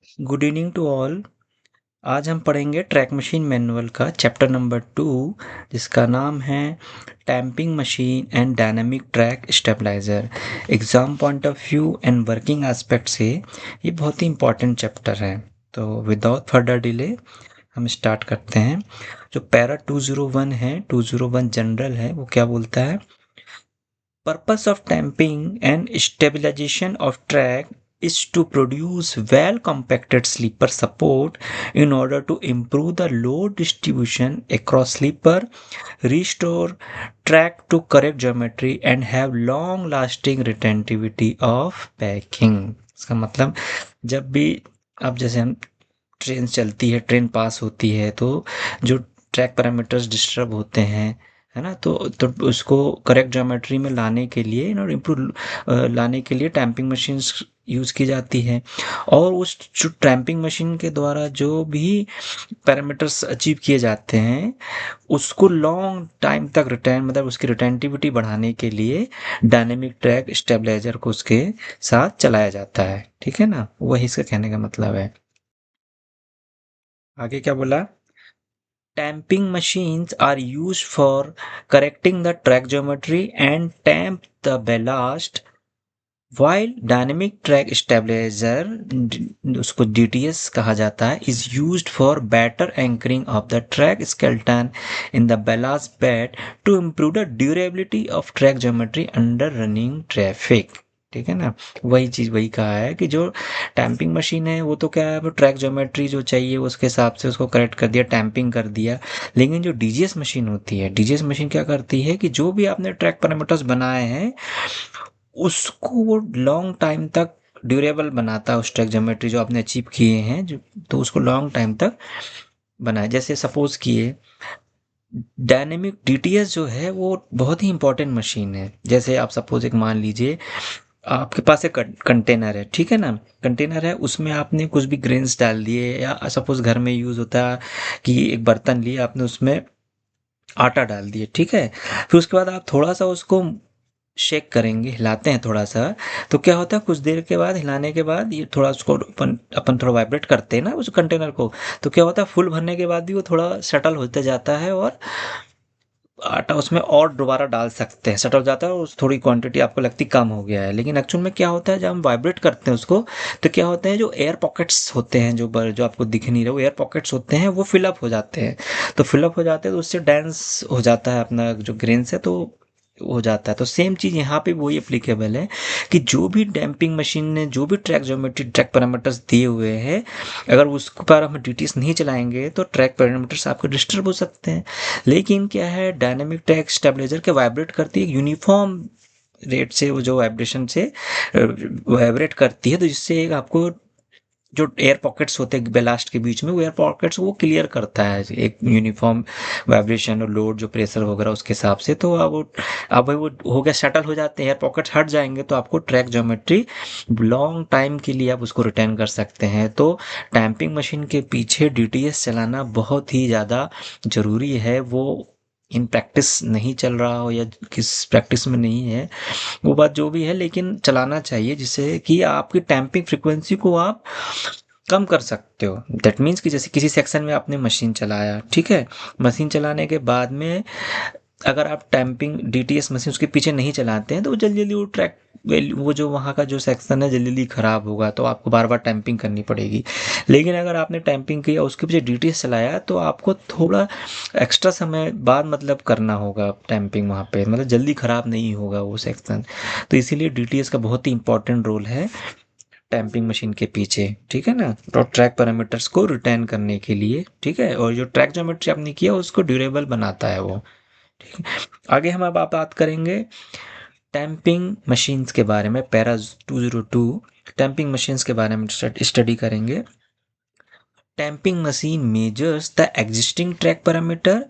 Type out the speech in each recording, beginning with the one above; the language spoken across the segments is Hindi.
Good evening to all. आज हम पढ़ेंगे ट्रैक मशीन मैनुअल का चैप्टर नंबर 2, जिसका नाम है tamping machine and dynamic track stabiliser. Exam point of view and working aspect से ये बहुत ही इंपॉर्टेंट चैप्टर है। तो विदाउट फर्दर डिले हम स्टार्ट करते हैं। जो पैरा 201 है, 201 जनरल है, वो क्या बोलता है? Purpose of damping and stabilization of track is to produce well compacted sleeper support in order to improve the load distribution across sleeper, restore track to correct geometry and have long lasting retentivity of packing। इसका मतलब जब भी अब जैसे हम ट्रेन चलती है, ट्रेन पास होती है, तो जो ट्रैक पैरामीटर्स डिस्टर्ब होते हैं, है ना, तो उसको करेक्ट ज्योमेट्री में लाने के लिए और इम्प्रूव लाने के लिए टैम्पिंग मशीन्स यूज़ की जाती है। और उस जो टैम्पिंग मशीन के द्वारा जो भी पैरामीटर्स अचीव किए जाते हैं, उसको लॉन्ग टाइम तक रिटेन, मतलब उसकी रिटेंटिविटी बढ़ाने के लिए डायनेमिक ट्रैक स्टेबलाइजर को उसके साथ चलाया जाता है। ठीक है ना, वही इसका कहने का मतलब है। आगे क्या बोला? Tamping machines are used for correcting the track geometry and tamp the ballast, while dynamic track stabilizer, उसको DTS कहा जाता है, is used for better anchoring of the track skeleton in the ballast bed to improve the durability of track geometry under running traffic। ठीक है ना, वही चीज़ वही कहा है कि जो टैम्पिंग मशीन है वो तो क्या है, वो ट्रैक ज्योमेट्री जो चाहिए उसके हिसाब से उसको करेक्ट कर दिया, टैम्पिंग कर दिया। लेकिन जो डीजीएस मशीन होती है, डीजीएस मशीन क्या करती है कि जो भी आपने ट्रैक पैरामीटर्स बनाए हैं, उसको वो लॉन्ग टाइम तक ड्यूरेबल बनाता है। उस ट्रैक ज्योमेट्री जो आपने अचीव किए हैं, जो तो उसको लॉन्ग टाइम तक बनाए। जैसे सपोज किए डायनेमिक डीटीएस जो है वो बहुत ही इंपॉर्टेंट मशीन है। जैसे आप सपोज एक मान लीजिए आपके पास एक कंटेनर है, ठीक है ना, कंटेनर है, उसमें आपने कुछ भी ग्रेन्स डाल दिए, या सपोज घर में यूज़ होता है कि एक बर्तन लिए, आपने उसमें आटा डाल दिए, ठीक है। फिर उसके बाद आप थोड़ा सा उसको शेक करेंगे, हिलाते हैं थोड़ा सा, तो क्या होता है कुछ देर के बाद हिलाने के बाद ये थोड़ा उसको अपन अपन थोड़ा वाइब्रेट करते हैं ना उस कंटेनर को, तो क्या होता है फुल भरने के बाद भी वो थोड़ा सेटल होते जाता है, और आटा उसमें और दोबारा डाल सकते हैं, सेटल हो जाता है, और थोड़ी क्वांटिटी आपको लगती कम हो गया है। लेकिन एक्चुअल में क्या होता है, जब हम वाइब्रेट करते हैं उसको, तो क्या होते हैं जो एयर पॉकेट्स होते हैं, जो आपको दिख नहीं रहे, वो एयर पॉकेट्स होते हैं, वो फिलअप हो जाते हैं। तो फिलअप हो जाते हैं तो उससे डेंस हो जाता है अपना जो ग्रेन्स है, तो हो जाता है। तो सेम चीज़ यहाँ पे वही एप्लीकेबल है कि जो भी डैम्पिंग मशीन ने जो भी ट्रैक ज्योमेट्री, ट्रैक पैरामीटर्स दिए हुए हैं, अगर उस पर हम डीटीएस नहीं चलाएंगे तो ट्रैक पैरामीटर्स आपके डिस्टर्ब हो सकते हैं। लेकिन क्या है, डायनामिक ट्रैक स्टेबलाइजर के वाइब्रेट करती है यूनिफॉर्म रेट से, वो जो वाइब्रेशन से वाइब्रेट करती है, तो जिससे एक आपको जो एयर पॉकेट्स होते हैं बेलास्ट के बीच में, वो एयर पॉकेट्स वो क्लियर करता है एक यूनिफॉर्म वाइब्रेशन और लोड जो प्रेशर वगैरह उसके हिसाब से। तो अब भाई वो हो गया, सेटल हो जाते हैं, एयर पॉकेट्स हट जाएंगे, तो आपको ट्रैक ज्योमेट्री लॉन्ग टाइम के लिए आप उसको रिटर्न कर सकते हैं। तो टैम्पिंग मशीन के पीछे डीटीएस चलाना बहुत ही ज़्यादा ज़रूरी है। वो इन प्रैक्टिस नहीं चल रहा हो या किस प्रैक्टिस में नहीं है, वो बात जो भी है, लेकिन चलाना चाहिए, जिससे कि आपकी टैम्पिंग फ्रीक्वेंसी को आप कम कर सकते हो। दैट मीन्स कि जैसे किसी सेक्शन में आपने मशीन चलाया, ठीक है, मशीन चलाने के बाद में अगर आप टैम्पिंग डीटीएस मशीन उसके पीछे नहीं चलाते हैं, तो वो जल्दी जल्दी वो ट्रैक वो जो वहाँ का जो सेक्शन है जल्दी जल्दी खराब होगा, तो आपको बार बार टैम्पिंग करनी पड़ेगी। लेकिन अगर आपने टैम्पिंग किया उसके पीछे डीटीएस चलाया, तो आपको थोड़ा एक्स्ट्रा समय बाद मतलब करना होगा टैम्पिंग वहाँ पे, मतलब जल्दी खराब नहीं होगा वो सेक्शन। तो इसीलिए डीटीएस का बहुत ही इंपॉर्टेंट रोल है टैम्पिंग मशीन के पीछे, ठीक है ना, और ट्रैक पैरामीटर्स को रिटर्न करने के लिए, ठीक है, और जो ट्रैक ज्योमेट्री आपने किया उसको ड्यूरेबल बनाता है वो। ठीक है, आगे हम अब बात करेंगे टैम्पिंग मशीन्स के बारे में। पैरा 202 टैम्पिंग मशीन्स के बारे में स्टडी करेंगे। Tamping machine measures the existing track parameter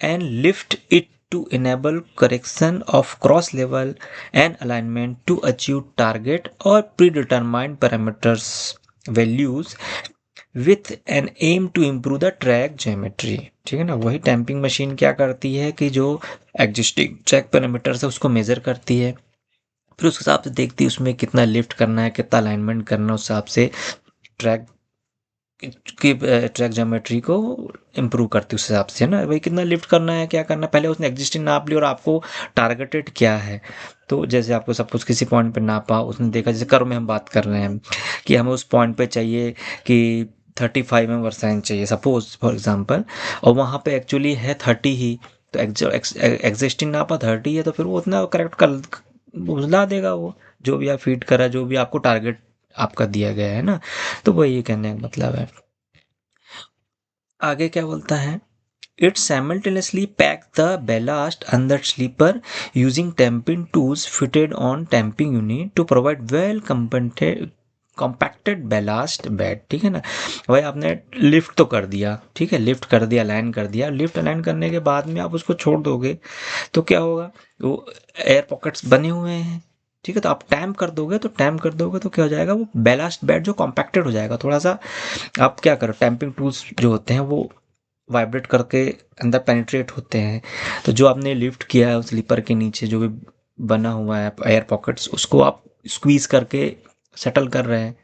and lift it to enable correction of cross level and alignment to achieve target or predetermined parameters values with an aim to improve the track geometry। ठीक है ना, वही टैम्पिंग मशीन क्या करती है कि जो एग्जिस्टिंग ट्रैक पैरामीटर्स है उसको मेजर करती है, फिर उस हिसाब से देखती है उसमें कितना लिफ्ट करना है, कितना अलाइनमेंट करना है, उस हिसाब से ट्रैक कि ट्रैक ज्योमेट्री को इम्प्रूव करती है उस हिसाब से, है ना। भाई कितना लिफ्ट करना है, क्या करना है, पहले उसने एग्जिस्टिंग नाप ली और आपको टारगेटेड क्या है। तो जैसे आपको सपोज किसी पॉइंट पे नापा, उसने देखा, जैसे कर्व में हम बात कर रहे हैं कि हमें उस पॉइंट पे चाहिए कि 35 में वर्साइन चाहिए सपोज फॉर एग्जांपल, और वहाँ पे एक्चुअली है 30 ही, तो एग्जिस्टिंग नापा 30 है, तो फिर वो उतना करेक्ट कर ला देगा वो, जो भी आप फीड करा, जो भी आपको टारगेट आपका दिया गया है ना। तो वही कहने का मतलब है। आगे क्या बोलता है, it simultaneously pack the ballast under sleeper using tamping tools fitted on tamping unit to provide well compacted ballast bed। ठीक है ना। भाई आपने लिफ्ट तो कर दिया, ठीक है, लिफ्ट कर दिया, अलाइन कर दिया, लिफ्ट अलाइन करने के बाद में आप उसको छोड़ दोगे तो क्या होगा, वो एयर पॉकेट्स बने हुए हैं, ठीक है, तो आप टैम्प कर दोगे, तो टैम्प कर दोगे तो क्या हो जाएगा, वो बैलास्ट बेड जो कॉम्पैक्टेड हो जाएगा थोड़ा सा। आप क्या करो, टैम्पिंग टूल्स जो होते हैं वो वाइब्रेट करके अंदर पेनिट्रेट होते हैं, तो जो आपने लिफ्ट किया है उस स्लीपर के नीचे जो भी बना हुआ है एयर पॉकेट्स, उसको आप स्क्वीज करके सेटल कर रहे हैं,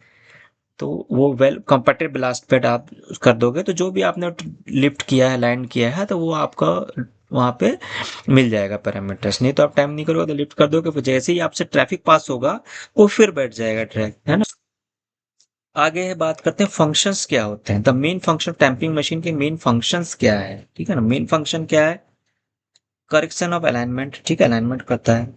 तो वो वेल कंपैक्टेड ब्लास्ट पैड आप कर दोगे, तो जो भी आपने लिफ्ट किया है, लैंड किया है, तो वो आपका वहाँ पे मिल जाएगा पैरामीटर्स। नहीं तो आप टाइम नहीं करोगे तो लिफ्ट कर दोगे, फिर जैसे ही आपसे ट्रैफिक पास होगा वो फिर बैठ जाएगा ट्रैक, है ना। आगे है, बात करते हैं फंक्शंस क्या होते हैं, the main function tamping machine के मेन फंक्शंस क्या है, ठीक है ना। मेन फंक्शन क्या है, करेक्शन ऑफ अलाइनमेंट, ठीक है, अलाइनमेंट करता है,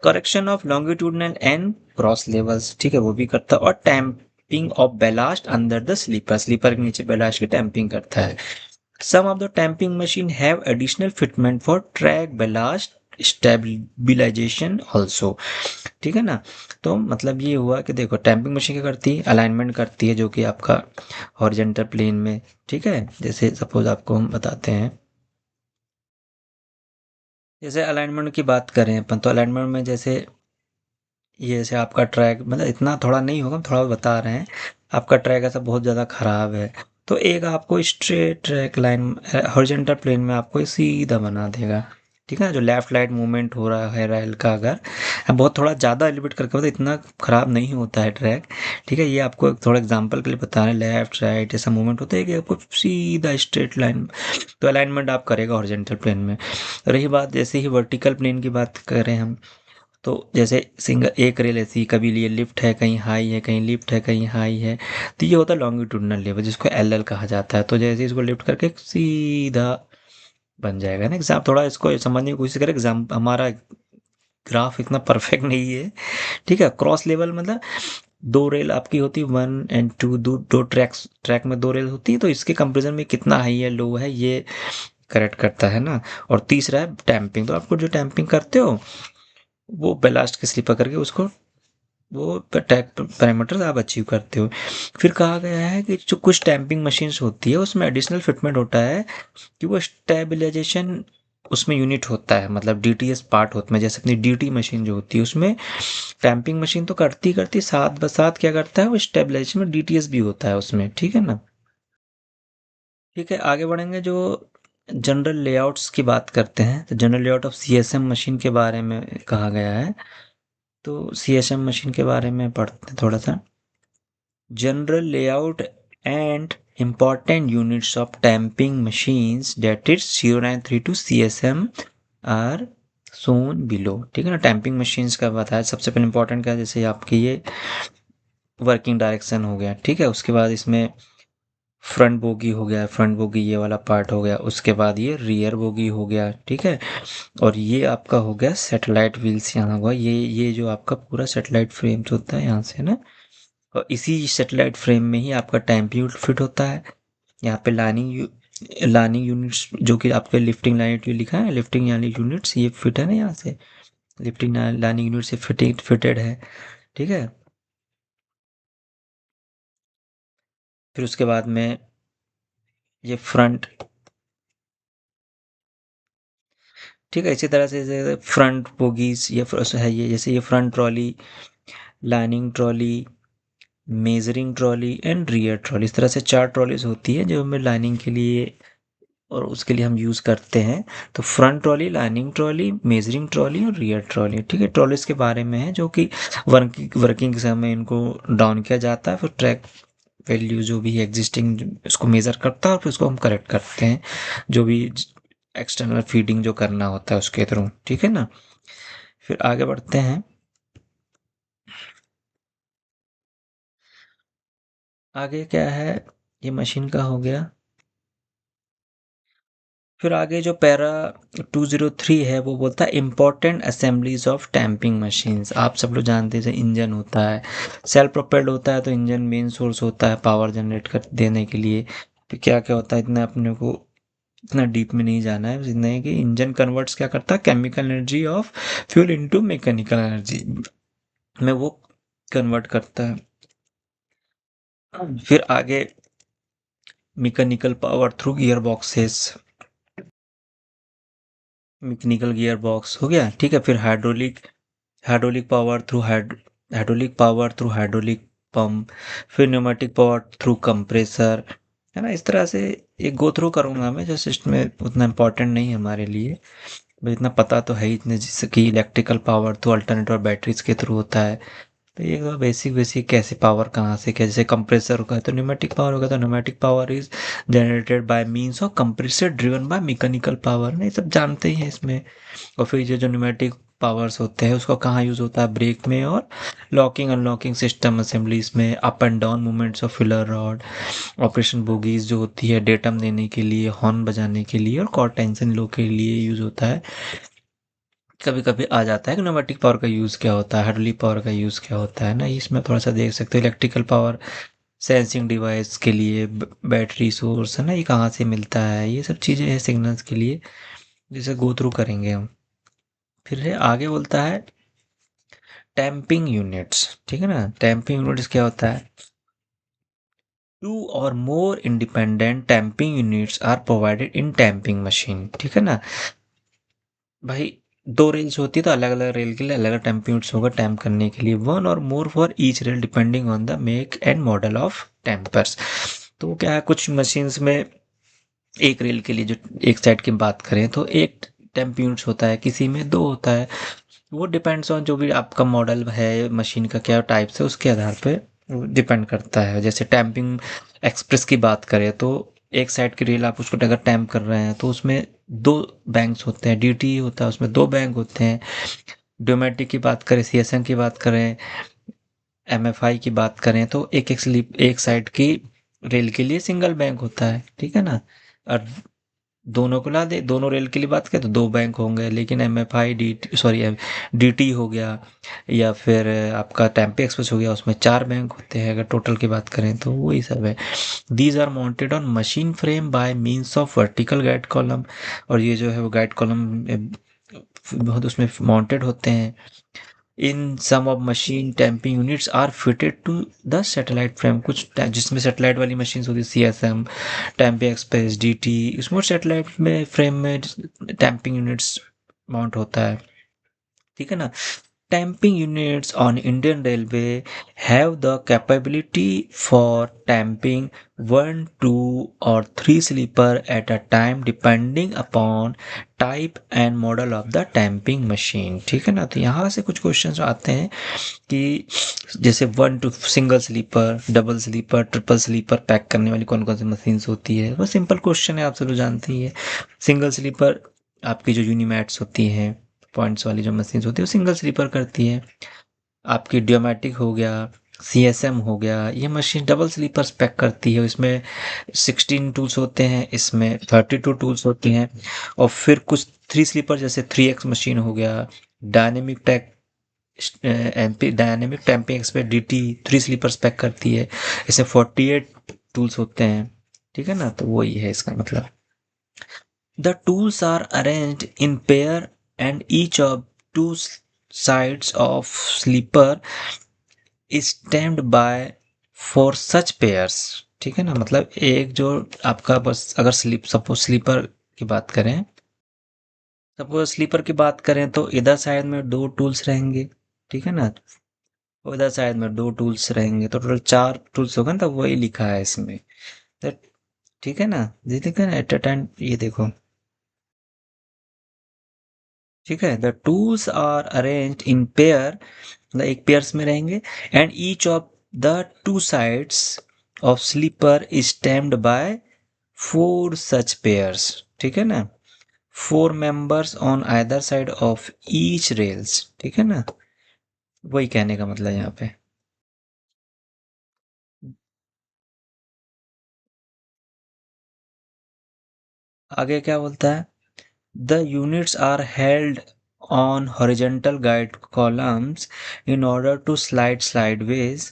correction of longitudinal and cross levels, ठीक है, वो भी करता है, और tamping of ballast under the sleeper, sleeper के नीचे बेलास्ट की टैंपिंग करता है। Some of the tamping machine have additional fitment for track ballast stabilisation also, ठीक है ना। तो मतलब ये हुआ कि देखो टैंपिंग मशीन क्या करती है, अलाइनमेंट करती है, जो कि आपका हॉरिजॉन्टल प्लेन में, ठीक है, जैसे सपोज आपको हम बताते हैं, जैसे अलाइनमेंट की बात करें अपन, तो अलाइनमेंट में जैसे ये जैसे आपका ट्रैक, मतलब इतना थोड़ा नहीं होगा, हम थोड़ा बता रहे हैं, आपका ट्रैक ऐसा बहुत ज़्यादा ख़राब है, तो एक आपको straight track line horizontal plane में आपको सीधा बना देगा, ठीक है, जो लेफ्ट राइट मूवमेंट हो रहा है रेल का, अगर बहुत थोड़ा ज़्यादा एलिवेट करके, मतलब इतना ख़राब नहीं होता है ट्रैक, ठीक है, ये आपको एक थोड़ा एग्जांपल के लिए बता रहे हैं, लेफ्ट राइट ऐसा मूवमेंट होता है कि आपको सीधा स्ट्रेट लाइन, तो अलाइनमेंट आप करेगा हॉरिजॉन्टल प्लेन में। रही बात जैसे ही वर्टिकल प्लेन की बात करें हम, तो जैसे सिंगल एक रेल ऐसी, कभी ये लिफ्ट है, कहीं हाई है, कहीं लिफ्ट है, कहीं हाई है, तो ये होता है लॉन्गिट्यूडनल लेवल, जिसको एल एल कहा जाता है। तो जैसे इसको लिफ्ट करके सीधा बन जाएगा ना। एग्जाम थोड़ा इसको समझने की कोशिश करें, एग्जाम हमारा ग्राफ इतना परफेक्ट नहीं है, ठीक है। क्रॉस लेवल मतलब दो रेल आपकी होती है, 1 और 2, दो ट्रैक्स, ट्रैक में दो रेल होती है, तो इसके कंपेरिजन में कितना हाई है लो है ये करेक्ट करता है ना। और तीसरा है टैंपिंग, तो आपको जो टैंपिंग करते हो वो बेलास्ट के स्लीपर करके उसको वो टैग पैरामीटर्स आप अचीव करते हो। फिर कहा गया है कि जो कुछ टैंपिंग मशीन्स होती है उसमें एडिशनल फिटमेंट होता है कि वो स्टेबिलाईजेशन उसमें यूनिट होता है, मतलब डीटीएस पार्ट होता है, जैसे अपनी डीटी मशीन जो होती है उसमें टैंपिंग मशीन तो करती करती साथ ब साथ क्या करता है, वो स्टेबिलाईजेशन में डीटीएस भी होता है उसमें, ठीक है ना। ठीक है, आगे बढ़ेंगे, जो जनरल लेआउट्स की बात करते हैं, तो general layout of CSM machine के बारे में कहा गया है। तो सीएसएम मशीन के बारे में पढ़ते हैं थोड़ा सा। General layout and important units of tamping machines, that is 0932 CSM, are shown below, ठीक है ना। टैंपिंग मशीन्स का बताया, सबसे पहले इंपॉर्टेंट क्या है, जैसे आपकी ये वर्किंग डायरेक्शन हो गया, ठीक है, उसके बाद इसमें फ्रंट बोगी हो गया, फ्रंट बोगी ये वाला पार्ट हो गया, उसके बाद ये रियर बोगी हो गया, ठीक है, और ये आपका हो गया सैटेलाइट व्हील्स यहाँ हुआ, ये जो आपका पूरा सैटेलाइट फ्रेम्स होता है यहाँ से ना, और इसी सैटेलाइट फ्रेम में ही आपका टाइम पीरियड फिट होता है। यहाँ पे लार्निंग यूनिट्स, जो कि आपके लिफ्टिंग लाइन लिखा है, लिफ्टिंग यानी यूनिट्स ये फिट है ना, यहाँ से लिफ्टिंग लार्निंग यूनिट से फिटेड है, ठीक है। फिर उसके बाद में ये फ्रंट, ठीक है, इसी तरह से जैसे फ्रंट बोगीज ये है, ये जैसे ये front trolley, lining trolley, measuring trolley and rear trolley, इस तरह से 4 ट्रॉलीज होती है जो हमें लाइनिंग के लिए और उसके लिए हम यूज़ करते हैं। तो front trolley, lining trolley, measuring trolley और रियर ट्रॉली, ठीक है, ट्रॉलीज के बारे में है, जो कि वर्किंग के समय इनको डाउन किया जाता है, फिर ट्रैक वैल्यू जो भी एग्जिस्टिंग उसको मेज़र करता है और फिर उसको हम करेक्ट करते हैं, जो भी एक्सटर्नल फीडिंग जो करना होता है उसके थ्रू, ठीक है ना। फिर आगे बढ़ते हैं। आगे क्या है, ये मशीन का हो गया। फिर आगे जो पैरा 203 है वो बोलता है important assemblies of tamping machines. आप सब लोग जानते हैं जैसे इंजन होता है, सेल्फ प्रोपेल्ड होता है तो इंजन मेन सोर्स होता है पावर जनरेट कर देने के लिए। फिर क्या क्या होता है, इतना अपने को इतना डीप में नहीं जाना है, इतना है कि इंजन कन्वर्ट्स क्या करता है, chemical energy of fuel into mechanical energy में वो कन्वर्ट करता है। फिर आगे mechanical power through gear boxes, mechanical gear box हो गया, ठीक है। फिर hydraulic hydraulic power through hydraulic power through hydraulic pump. फिर न्यूमेटिक पावर थ्रू कंप्रेसर, है ना। इस तरह से एक गो थ्रू करूंगा मैं, जो सिस्टम में उतना इम्पोर्टेंट नहीं है हमारे लिए, बस इतना पता तो है ही, इतने जैसे कि इलेक्ट्रिकल पावर तो अल्टरनेटर बैटरीज के थ्रू होता है। तो ये तो बेसिक बेसिक कैसे पावर कहाँ से क्या, जैसे कंप्रेसर होगा तो न्यूमेटिक पावर होगा, तो pneumatic power is generated by means of compressor driven by mechanical power, नहीं सब जानते ही हैं इसमें। और फिर ये जो न्यूमेटिक पावर्स होते हैं उसका कहाँ यूज़ होता है, ब्रेक में और लॉकिंग अनलॉकिंग सिस्टम असेंबलीज में, up and down movements of filler rod, operation bogies जो होती है डेटम देने के लिए, हॉर्न बजाने के लिए और कॉर्ड टेंशन लो के लिए यूज़ होता है। कभी कभी आ जाता है कि न्यूमेटिक पावर का यूज़ क्या होता है, हाइड्रोलिक पावर का यूज़ क्या होता है ना, इसमें थोड़ा सा देख सकते हो। इलेक्ट्रिकल पावर सेंसिंग डिवाइस के लिए, बैटरी सोर्स है ना, ये कहाँ से मिलता है, ये सब चीज़ें हैं सिग्नल्स के लिए, जिसे गो थ्रू करेंगे हम। फिर है आगे बोलता है टैंपिंग यूनिट्स, ठीक है ना। टैंपिंग यूनिट्स क्या होता है, two or more independent tamping units are provided in tamping machine, ठीक है ना। भाई दो रेल्स होती है तो अलग अलग रेल के लिए अलग अलग टैंपिंग यूनिट्स होगा टैंप करने के लिए, वन और more for each rail depending on the make and model of tampers. तो क्या है, कुछ मशीन्स में एक रेल के लिए जो एक साइड की बात करें तो एक टेम्प यूनिट्स होता है, किसी में दो होता है। वो डिपेंड्स ऑन जो भी आपका मॉडल है, मशीन का क्या टाइप्स है उसके आधार पे डिपेंड करता है। जैसे टैंपिंग एक्सप्रेस की बात करें तो एक साइड की रेल आप उसको अगर टैंप कर रहे हैं तो उसमें दो बैंक्स होते हैं, ड्यूटी होता है उसमें दो बैंक होते हैं। डोमेटिक की बात करें, सीएसएम की बात करें, एमएफआई की बात करें तो एक एक स्लिप एक साइड की रेल के लिए सिंगल बैंक होता है, ठीक है ना। और दोनों को ला दे, दोनों रेल के लिए बात करें तो दो बैंक होंगे, लेकिन M F I D sorry D T हो गया या फिर आपका टेम्पे एक्सप्रेस हो गया, उसमें चार बैंक होते हैं अगर टोटल की बात करें तो वही सब है। These are mounted on machine frame by means of vertical guide column, और ये जो है वो गाइड कॉलम बहुत उसमें माउंटेड होते हैं। In some of machine tamping units are fitted to the satellite frame, कुछ जिसमें सैटेलाइट वाली मशीन होती है, सी एस एम, टैंपे एक्सप्रेस, डी टी, इसमें सैटेलाइट में फ्रेम में टैंपिंग यूनिट्स माउंट होता है, ठीक है ना। Tamping units on Indian Railway have the capability for tamping one, two, or three sleeper at a time depending upon type and model of the tamping machine, ठीक है ना। तो यहाँ से कुछ क्वेश्चंस आते हैं कि जैसे one two single sleeper, double sleeper, triple sleeper pack करने वाली कौन कौन सी मशीन्स होती है, वो सिंपल क्वेश्चन है, आप सब लोग जानते ही है। सिंगल स्लीपर आपकी जो यूनिमैट्स होती हैं, पॉइंट्स वाली जो मशीन्स होती है वो सिंगल स्लीपर करती है। आपकी डियोमेटिक हो गया, सीएसएम हो गया, ये मशीन डबल स्लीपर्स पैक करती है। इसमें 16 टूल्स होते हैं, इसमें 32 टूल्स होते हैं। और फिर कुछ थ्री स्लीपर जैसे 3x मशीन हो गया, डायनेमिक टैक MP dynamic tamping expert DT three sleepers pack करती है। इसमें 48 टूल्स होते हैं, ठीक है ना। तो वही है इसका मतलब। The tools are arranged in pair and each of two sides of sleeper is stamped by for such pairs, ठीक है ना। मतलब एक जो आपका बस अगर सपोज स्लीपर की बात करें, सपोज स्लीपर की बात करें तो इधर साइड में दो टूल्स रहेंगे, ठीक है ना। उधर साइड में दो टूल्स रहेंगे तो टोटल चार टूल्स होगा ना, तो वही लिखा है इसमें। तो ठीक है ना, ये देखो ना एट अ टाइम, ये देखो, ठीक है। The tools are arranged in pair, मतलब एक पेयर्स में रहेंगे, and each of the two sides of sleeper is tamped by 4 such pairs, ठीक है ना, 4 members on either side of each rails, ठीक है ना, वही कहने का मतलब यहाँ पे। आगे क्या बोलता है, the units are held on horizontal guide columns in order to slide sideways,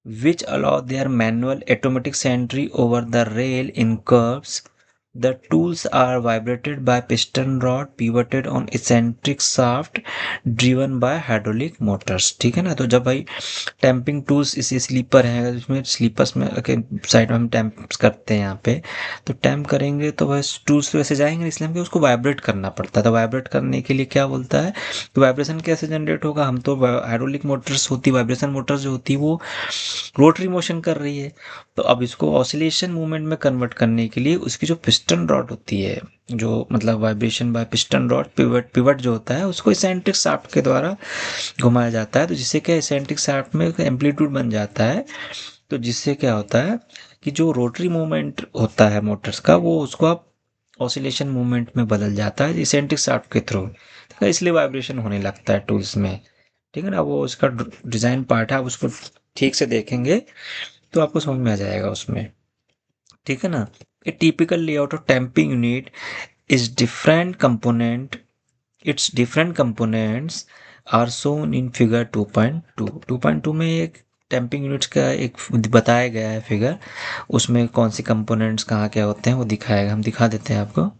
which allow their manual automatic sentry over the rail in curves. The tools are vibrated by piston rod pivoted on eccentric shaft driven by hydraulic motors, ठीक है ना। तो जब भाई टैंपिंग टूल्स इसी स्लीपर है, इसमें स्लीपर्स में के साइड में हम टैंप करते हैं यहाँ पे, तो टैंप करेंगे तो वह टूल्स पे वैसे जाएंगे, इसलिए हमको उसको वाइब्रेट करना पड़ता है। तो वाइब्रेट करने के लिए क्या बोलता है, तो वाइब्रेशन कैसे जनरेट होगा, हम तो हाइड्रोलिक मोटर्स होती, वाइब्रेशन मोटर्स जो होती है वो रोटरी मोशन कर रही है, तो अब इसको ऑसिलेशन मूवमेंट में कन्वर्ट करने के लिए उसकी जो पिस्टन रॉड होती है, जो मतलब vibration by piston rod pivot pivot जो होता है उसको इसेंट्रिक शाफ्ट के द्वारा घुमाया जाता है। तो जिससे क्या इसेंट्रिक शाफ्ट में एम्पलीट्यूड बन जाता है, तो जिससे क्या होता है कि जो रोटरी मूवमेंट होता है मोटर्स का वो उसको आप ऑसिलेशन मूवमेंट में बदल जाता है इसेंट्रिक शाफ्ट के थ्रू, तो इसलिए वाइब्रेशन होने लगता है टूल्स में, ठीक है ना। वो उसका डिजाइन पार्ट है, आप उसको ठीक से देखेंगे तो आपको समझ में आ जाएगा उसमें, ठीक है ना। ए typical layout of tamping unit is different component, its different components are shown in figure 2.2। 2.2 में एक टैंपिंग यूनिट्स का एक बताया गया है फिगर, उसमें कौन सी कंपोनेंट्स कहाँ क्या होते हैं वो दिखाएगा, हम दिखा देते हैं आपको,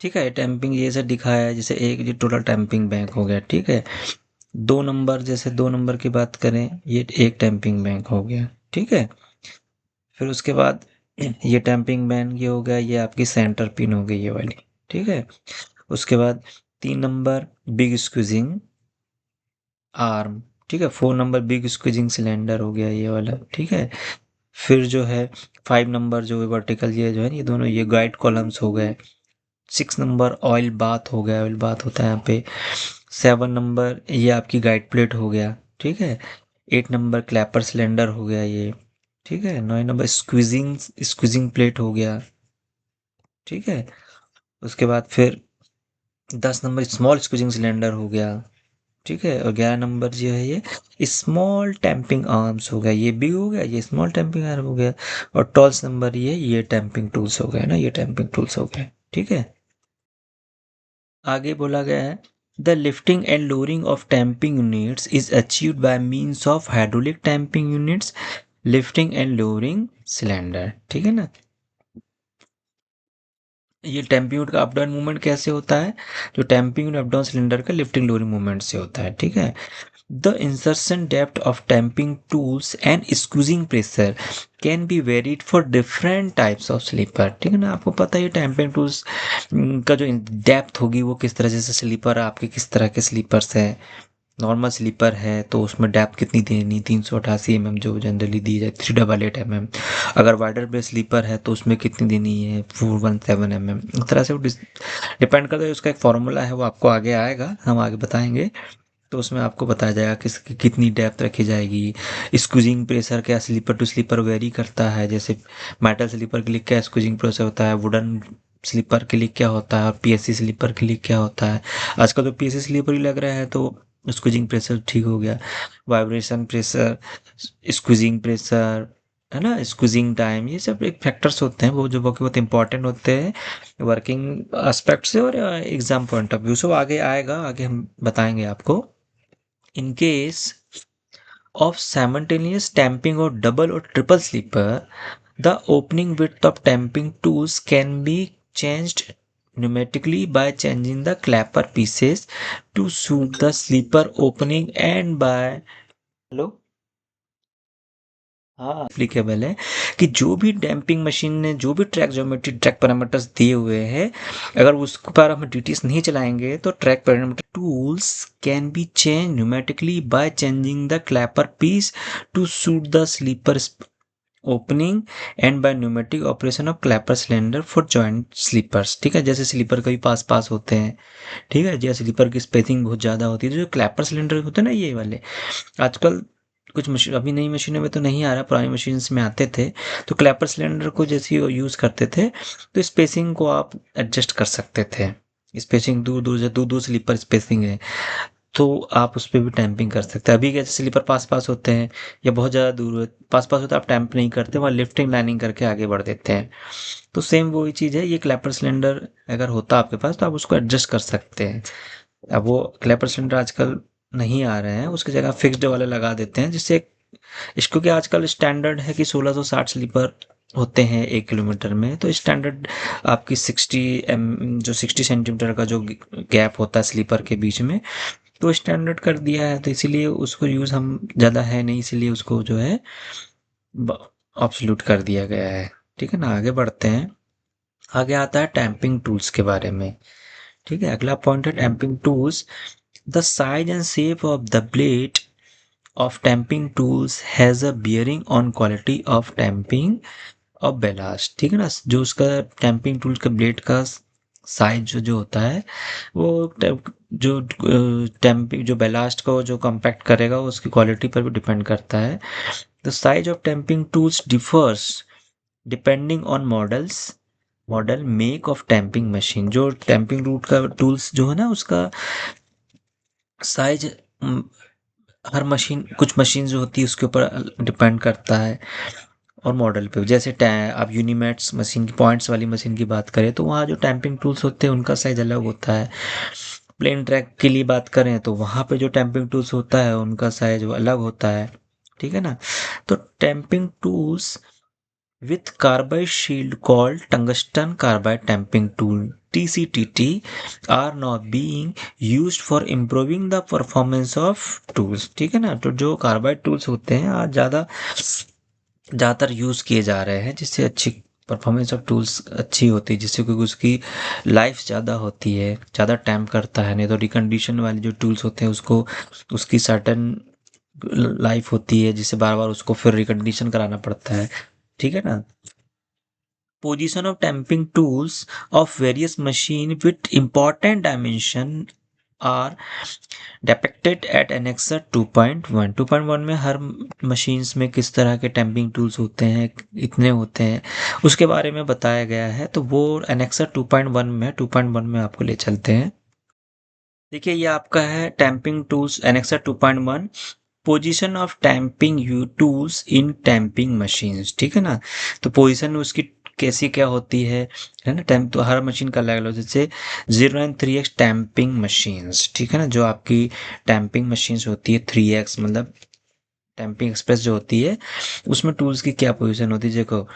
ठीक है। टैंपिंग ये सब दिखाया है, जैसे एक ये टोटल टैंपिंग बैंक हो गया, ठीक है। 2 नंबर, जैसे 2 नंबर की बात करें, ये एक टैंपिंग बैंक हो गया, ठीक है। फिर उसके बाद ये टैंपिंग बैंक ये हो गया, ये आपकी सेंटर पिन हो गई ये वाली, ठीक है। उसके बाद 3 नंबर बिग स्क्वीजिंग आर्म, ठीक है। 4 नंबर बिग स्क्वीजिंग सिलेंडर हो गया ये वाला, ठीक है। फिर जो है 5 नंबर जो वर्टिकल ये जो है ये दोनों ये गाइड कॉलम्स हो गए। 6 नंबर ऑयल बाथ हो गया, ऑयल बाथ होता है यहाँ पे। 7 नंबर ये आपकी गाइड प्लेट हो गया, ठीक है। 8 नंबर क्लैपर सिलेंडर हो गया ये, ठीक है। 9 नंबर स्क्वीजिंग स्क्वीजिंग प्लेट हो गया, ठीक है। उसके बाद फिर 10 नंबर स्मॉल स्क्वीजिंग सिलेंडर हो गया, ठीक है। और 11 नंबर जो है ये स्मॉल टैंपिंग आर्म्स हो गया, ये भी हो गया, ये स्मॉल टैंपिंग आर्म हो गया। और 12 नंबर ये टैंपिंग टूल्स हो गए ना, ये टैंपिंग टूल्स हो गए, ठीक है। आगे बोला गया है, the lifting and lowering of tamping units is achieved by means of hydraulic tamping units lifting and lowering cylinder, ठीक है ना। ये टैंपिंग यूनिट का अप डाउन मूवमेंट कैसे होता है, जो tamping unit up down cylinder का लिफ्टिंग लोअरिंग मूवमेंट से होता है, ठीक है। The insertion depth of tamping tools and squeezing pressure can be varied for different types of slipper, ठीक है ना। आपको पता है टैंपिंग टूल्स का जो डेप्थ होगी वो किस तरह, जैसे स्लीपर आपके किस तरह के स्लीपर्स है, नॉर्मल स्लीपर है तो उसमें डेप्थ कितनी देनी, 388 mm जो जनरली दी जाए, 388 mm। अगर वाइडर बेस स्लीपर है तो उसमें कितनी देनी है, 417 mm। इस तरह से वो डिपेंड करता है, उसका एक फॉर्मूला है वो आपको आगे आएगा, हम आगे बताएंगे। तो उसमें आपको बताया जाएगा कितनी डेप्थ रखी जाएगी। स्क्वीजिंग प्रेशर क्या स्लीपर टू स्लीपर वेरी करता है, जैसे मेटल स्लीपर के लिए क्या स्क्वीजिंग प्रेशर होता है, वुडन स्लीपर के लिए क्या होता है, और पीएससी स्लीपर के लिए क्या होता है। आजकल तो पीएससी स्लीपर ही लग रहा है तो स्क्वीजिंग प्रेशर ठीक हो गया। वाइब्रेशन प्रेशर, स्क्वीजिंग प्रेशर, है ना, स्क्वीजिंग टाइम, ये सब एक फैक्टर्स होते हैं वो जो बहुत इंपॉर्टेंट होते हैं वर्किंग एस्पेक्ट से और एग्जाम पॉइंट ऑफ व्यू से। वो आगे आएगा, आगे हम बताएंगे आपको। In case of simultaneous tamping or double or triple sleeper, the opening width of tamping tools can be changed pneumatically by changing the clapper pieces to suit the sleeper opening and by hello हाँ एप्लीकेबल है कि जो भी डैम्पिंग मशीन ने जो भी ट्रैक ज्योमेट्री ट्रैक पैरामीटर्स दिए हुए हैं, अगर उसके पर हम डिटेल्स नहीं चलाएंगे तो track parameter tools can be change pneumatically by changing the clapper piece to suit the sleeper opening and by pneumatic operation of clapper cylinder for joint sleepers, ठीक है। जैसे स्लीपर कभी पास पास होते हैं, ठीक है, जैसे स्लीपर की स्पेसिंग बहुत ज़्यादा होती है, तो जो क्लैपर सिलेंडर होते हैं ना ये वाले, आजकल कुछ मशीन अभी नई मशीनों में तो नहीं आ रहा, पुरानी मशीन्स में आते थे। तो क्लैपर सिलेंडर को जैसे ही यूज़ करते थे तो स्पेसिंग को आप एडजस्ट कर सकते थे। स्पेसिंग दूर दूर से दूर दूर स्लीपर स्पेसिंग है तो आप उस पर भी टैंपिंग कर सकते हैं। अभी कैसे स्लीपर पास पास होते हैं या बहुत ज़्यादा दूर पास पास होता है, आप टैंप नहीं करते, वहाँ लिफ्टिंग लाइनिंग करके आगे बढ़ देते हैं। तो सेम वही चीज़ है, ये क्लैपर सिलेंडर अगर होता आपके पास तो आप उसको एडजस्ट कर सकते हैं। अब वो क्लैपर सिलेंडर आजकल नहीं आ रहे हैं, उसकी जगह फिक्स्ड वाले लगा देते हैं, जिससे इसको कि आजकल स्टैंडर्ड है कि 1660 स्लीपर होते हैं 1 किलोमीटर में। तो स्टैंडर्ड आपकी 60 सेंटीमीटर का जो गैप होता है स्लीपर के बीच में, तो स्टैंडर्ड कर दिया है। तो इसीलिए उसको यूज़ हम ज़्यादा है नहीं, इसीलिए उसको जो है ऑब्सोल्यूट कर दिया गया है। ठीक है ना, आगे बढ़ते हैं। आगे आता है टैंपिंग टूल्स के बारे में। ठीक है, अगला पॉइंट है tamping tools. The size and shape of the blade of tamping tools has a bearing on quality of tamping of ballast। ठीक है ना, जो उसका टैंपिंग टूल का ब्लेड का साइज जो होता है वो जो टैंपिंग जो बेलास्ट को जो कंपैक्ट करेगा उसकी क्वालिटी पर भी डिपेंड करता है। The size of tamping tools differs depending on model make of tamping machine. जो टैंपिंग रूट का टूल्स जो है ना उसका साइज हर मशीन, कुछ मशीन जो होती है उसके ऊपर डिपेंड करता है और मॉडल पे। जैसे आप यूनिमैट्स मशीन की पॉइंट्स वाली मशीन की बात करें तो वहाँ जो टैंपिंग टूल्स होते हैं उनका साइज अलग होता है। प्लेन ट्रैक के लिए बात करें तो वहाँ पे जो टैंपिंग टूल्स होता है उनका साइज वो अलग होता है। ठीक है ना, तो tamping tools with carbide shield called tungsten carbide tamping tool TCTT are now being used for improving the performance of tools। ठीक है ना, तो जो कार्बाइड टूल्स होते हैं आज ज़्यादातर यूज़ किए जा रहे हैं, जिससे अच्छी परफॉर्मेंस ऑफ टूल्स अच्छी होती है, जिससे क्योंकि उसकी लाइफ ज़्यादा होती है, ज़्यादा टाइम करता है। नहीं तो रिकंडीशन वाले जो टूल्स होते हैं उसको उसकी सर्टन लाइफ होती है, जिससे बार बार उसको फिर रिकंडीशन कराना पड़ता है। ठीक है ना, position of tamping tools of various machine with important dimension are depicted at annexer 2.1। 2.1 में हर मशीन्स में किस तरह के टैंपिंग टूल्स होते हैं, इतने होते हैं, उसके बारे में बताया गया है। तो वो एनेक्सर 2.1 में 2.1 में आपको ले चलते हैं। देखिए ये आपका है tamping tools annexure 2.1, position of tamping you tools in tamping machines. ठीक है ना, तो पोजीशन उसकी कैसी क्या होती है ना, टैंप तो हर मशीन का अलग अलग। जैसे 0 and 3x टैंपिंग मशीन्स, ठीक है ना, जो आपकी टैंपिंग मशीन्स होती है 3x मतलब टैंपिंग एक्सप्रेस जो होती है, उसमें टूल्स की क्या पोजीशन होती है। देखो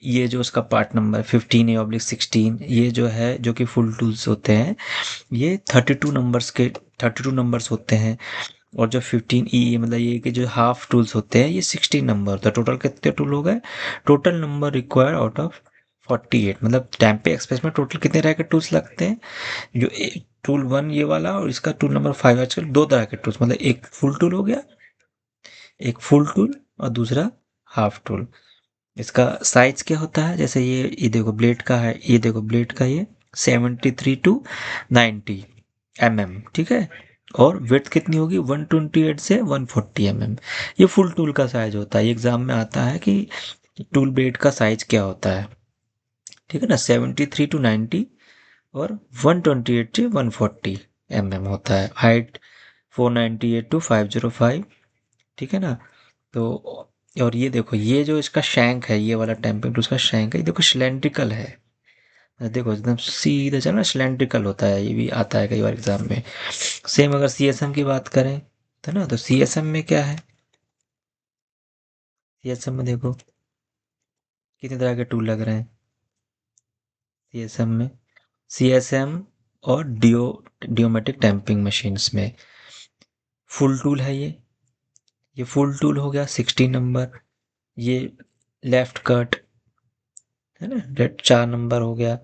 ये जो उसका पार्ट नंबर 15A/16 ये जो है जो कि फुल टूल्स होते हैं, ये 32 नंबर्स होते हैं। और जो 15E मतलब ये कि जो हाफ टूल्स होते हैं ये 16 नंबर होता है। टोटल कितने टूल हो गए, total number required out of 48। मतलब टैंपे एक्सप्रेस में टोटल कितने तरह के टूल्स लगते हैं, जो टूल 1 ये वाला और इसका टूल नंबर 5। आजकल दो तरह के टूल्स, मतलब एक फुल टूल हो गया, एक फुल टूल और दूसरा हाफ टूल। इसका साइज क्या होता है, जैसे ये देखो ब्लेड का है, ये देखो ब्लेड का ये 73 to 90 mm। ठीक है, और विड्थ कितनी होगी 128 से 140 mm। ये फुल टूल का साइज होता है। एग्जाम में आता है कि टूल ब्लेड का साइज क्या होता है। ठीक है ना, 73 to 90 और 128 से 140 mm होता है। Height 498 to 505। ठीक है ना, तो और ये देखो ये जो इसका शैंक है, ये वाला टेम्पिंग टूल्स का शैंक है, ये देखो सिलेंड्रिकल है। देखो एकदम सीधा चल ना, सिलेंड्रिकल होता है, ये भी आता है कई बार एग्जाम में। सेम अगर सीएसएम की बात करें तो ना, तो सीएसएम में क्या है, सीएसएम में देखो कितने तरह के टूल लग रहे हैं सीएसएम में। सीएसएम और डियोमेटिक टैंपिंग मशीन्स में फुल टूल है ये फुल टूल हो गया 16 नंबर। ये लेफ्ट कट है ना, 4 नंबर हो गया।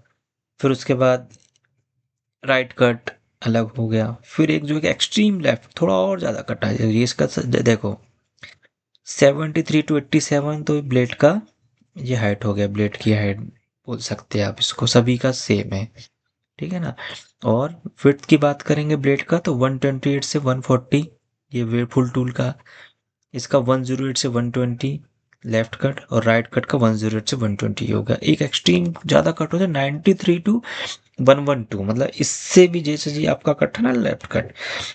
फिर उसके बाद राइट कट अलग हो गया। फिर एक जो है एक्सट्रीम लेफ्ट थोड़ा और ज़्यादा कटा है, ये इसका देखो 73 to 87 तो ब्लेड का ये हाइट हो गया, ब्लेड की हाइट बोल सकते हैं आप इसको, सभी का सेम है। ठीक है ना, और विड्थ की बात करेंगे ब्लेड का तो 128 से 140 ये वे फुल टूल का। इसका 108 से 120 लेफ्ट कट, और राइट कट का 108 से 120 होगा। एक एक्सट्रीम ज़्यादा कट होता है 93 टू 112, मतलब इससे भी, जैसे जी आपका कट है ना लेफ्ट कट,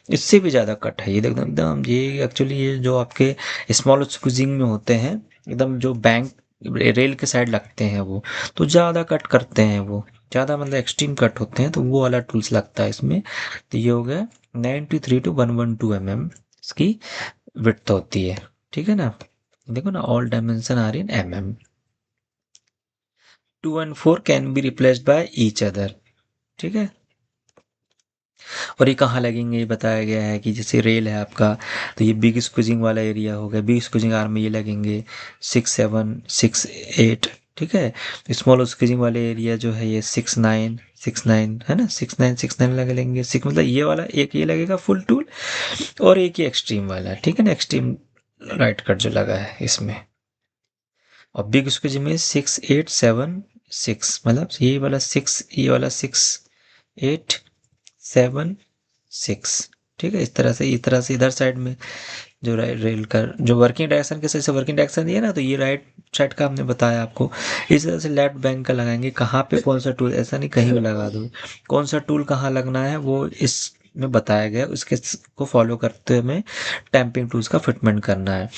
इससे भी ज़्यादा कट है ये एकदम एकदम। ये एक्चुअली ये जो आपके स्मॉल स्क्वीजिंग में होते हैं, एकदम जो बैंक रेल के साइड लगते हैं वो, तो ज़्यादा कट करते हैं वो, ज़्यादा मतलब एक्सट्रीम कट होते हैं, तो वो वाला टूल्स लगता है इसमें। तो ये हो गया 93 टू 112 इसकी विड्थ होती है, ठीक है ना। देखो ना, all dimension are in mm। 2 and 4 can be replaced by each other, ठीक है। और ये कहाँ लगेंगे ये बताया गया है कि जैसे रेल है आपका, तो ये बिग स्क्वीजिंग वाला एरिया हो गया, बिग स्क्वीजिंग आर्म में ये लगेंगे 6, 7, 6, 8, ठीक है। स्मॉल स्क्वीजिंग वाले एरिया जो है ये 6, 9, 6, 9 है ना, 6, 9, 6, 9 लगे लेंगे। सिक्स मतलब ये वाला एक ये लगेगा फुल टूल, और एक ही एक्सट्रीम वाला, ठीक है ना, एक्सट्रीम राइट कट जो लगा है इसमें। और बिग स्क्वीजिंग में 6, 8, 7, 6, मतलब ये वाला 6, ये वाला 6, 8, 7, 6, ठीक है। इस तरह से इधर साइड में जो रेल का जो वर्किंग डायरेक्शन के से वर्किंग डायरेक्शन दिया ना, तो ये राइट साइड का हमने बताया आपको। इस तरह से लेफ्ट बैंक का लगाएंगे, कहाँ पे कौन सा टूल, ऐसा नहीं कहीं भी लगा दो, कौन सा टूल कहाँ लगना है वो इस में बताया गया, उसके को फॉलो करते हुए हमें टैंपिंग टूल्स का फिटमेंट करना है।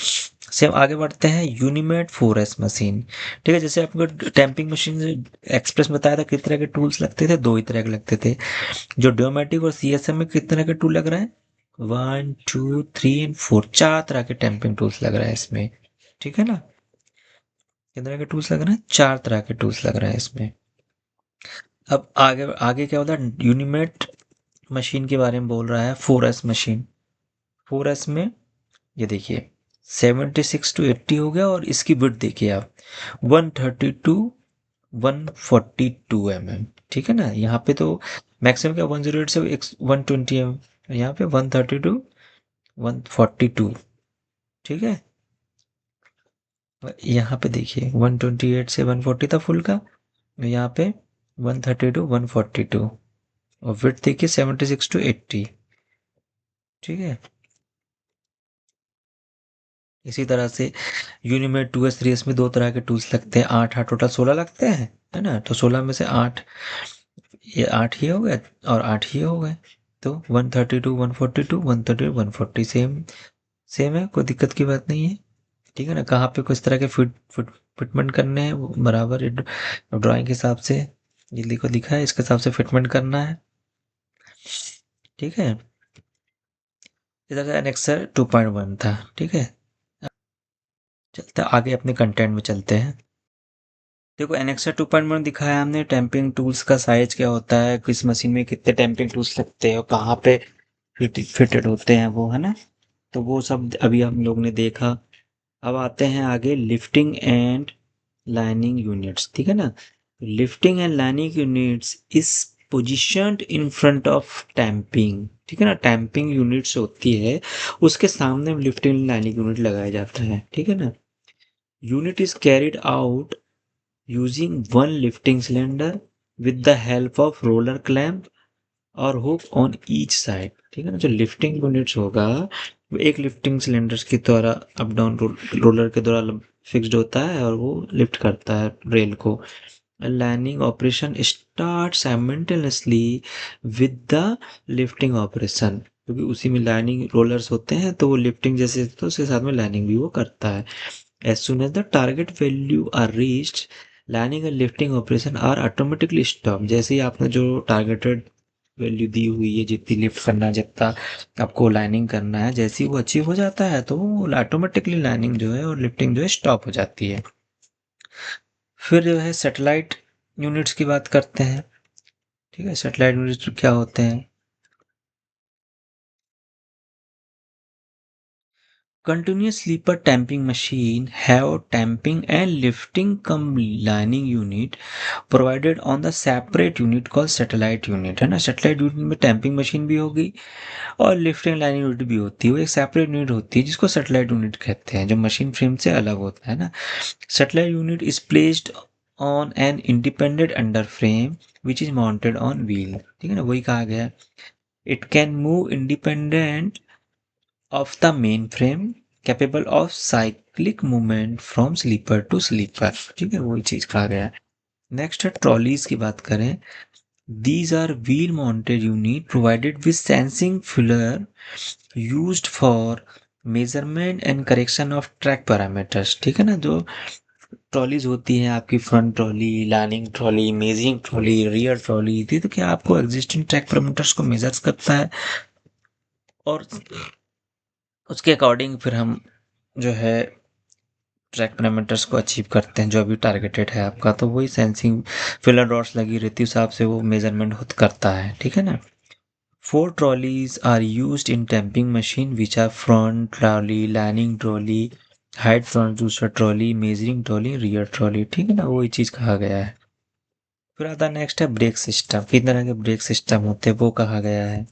सेम आगे बढ़ते हैं, यूनिमेट 4S मशीन, ठीक है। जैसे आपको टैंपिंग मशीन एक्सप्रेस में बताया था किस तरह के टूल्स लगते थे, दो ही तरह के लगते थे। जो डोमेटिक और CSM में कितने तरह के टूल लग रहे हैं, 1, 2, 3 एंड 4, चार तरह के टैंपिंग टूल्स लग रहे हैं इसमें, ठीक है ना। कितने तरह के टूल्स लग रहे हैं, चार तरह के टूल्स लग रहे हैं इसमें। अब आगे आगे क्या होता है, यूनिमेट मशीन के बारे में बोल रहा है, 4S मशीन। 4S में ये देखिए 76 to 80 हो गया, और इसकी विड्थ देखिए आप 130 to 142 mm, ठीक है ना। यहाँ पे तो मैक्सिमम क्या 108 से 120 mm, यहाँ पे 130 to 142, ठीक है। यहाँ पे देखिए 128 से 140 था फुल का, यहाँ पे 130 to 142, और विड्थ देखिए 76 to 80, ठीक है। इसी तरह से यूनिमेट 2S 3S में दो तरह के टूल्स लगते हैं, 8 8 टोटल 16 लगते हैं, है ना। तो 16 में से 8, ये 8 ही हो गए और 8 ही हो गए, तो 132 142 130 140 सेम है, कोई दिक्कत की बात नहीं है, ठीक है ना। कहाँ पे किस तरह के फिटमेंट करने हैं वो बराबर ड्राइंग के हिसाब से ये लिखो लिखा है, इसके हिसाब से फिटमेंट करना है, ठीक है। इधर से एनेक्सर 2.1 था, ठीक है। चलते आगे अपने कंटेंट में चलते हैं। देखो एनेक्सा 2.1 दिखाया हमने, टैंपिंग टूल्स का साइज क्या होता है, किस मशीन में कितने टैंपिंग टूल्स लगते हैं और कहाँ पे फिटेड होते हैं वो, है ना। तो वो सब अभी हम लोग ने देखा। अब आते हैं आगे, लिफ्टिंग एंड लाइनिंग यूनिट्स, ठीक है ना। Lifting and lining units is positioned in front of tamping, ठीक है ना। टैंपिंग यूनिट्स होती है, उसके सामने लिफ्टिंग एंड लाइनिंग यूनिट लगाया जाता है, ठीक है ना। Unit is carried out using one lifting cylinder with the help of roller clamp और हुक ऑन ईच साइड, ठीक है ना। जो लिफ्टिंग यूनिट्स होगा वो एक लिफ्टिंग सिलेंडर्स के द्वारा अप डाउन रोलर के द्वारा फिक्स्ड होता है, और वो लिफ्ट करता है रेल को। Lining operation start simultaneously with the lifting operation, क्योंकि उसी में लाइनिंग रोलर्स होते हैं, तो वो लिफ्टिंग जैसे तो उसके साथ में लाइनिंग भी वो करता है। As soon as the target value are reached, landing and lifting operation are automatically stopped। जैसे ही आपने जो टारगेटेड वैल्यू दी हुई है, जितनी लिफ्ट करना है, जितना आपको लाइनिंग करना है, जैसे ही वो अचीव हो जाता है तो ऑटोमेटिकली लाइनिंग जो है और लिफ्टिंग जो है स्टॉप हो जाती है। फिर जो है सेटेलाइट यूनिट्स की बात करते हैं, ठीक है। सेटेलाइट यूनिट्स क्या होते हैं, continuous sleeper tamping machine have tamping and lifting cum lining unit provided on the separate unit call satellite unit, है ना। सैटेलाइट यूनिट में टैंपिंग मशीन भी होगी और लिफ्टिंग लाइनिंग यूनिट भी होती है, वो एक सेपरेट यूनिट होती है जिसको सैटेलाइट यूनिट कहते हैं, जो मशीन फ्रेम से अलग होता है ना। Satellite unit is placed on an independent under frame which is mounted on wheel, ठीक है ना, वही कहा गया। It can move independent of the main frame capable of cyclic movement from sleeper to sleeper, ठीक है, वही चीज कहा गया है। नेक्स्ट है ट्रॉलीज की बात करें। These are wheel mounted unit provided with sensing filler used for measurement and correction of track parameters, ठीक है ना। जो ट्रॉलीज होती हैं आपकी, front trolley, lining trolley, measuring trolley, rear trolley, थी तो क्या आपको एग्जिस्टिंग ट्रैक पैरामीटर्स को मेजर करता है और उसके अकॉर्डिंग फिर हम जो है ट्रैक पैरामीटर्स को अचीव करते हैं जो अभी टारगेटेड है आपका। तो वही सेंसिंग फिलर डॉट्स लगी रहती है, उस हिसाब से वो मेजरमेंट करता है, ठीक है ना। Four trolleys are used in tamping machine which are front trolley, lining trolley, height transducer trolley, measuring trolley, rear trolley, ठीक है ना, वही चीज कहा गया है। फिर आता है नेक्स्ट है ब्रेक सिस्टम। कितने तरह के ब्रेक सिस्टम होते हैं वो कहा गया है।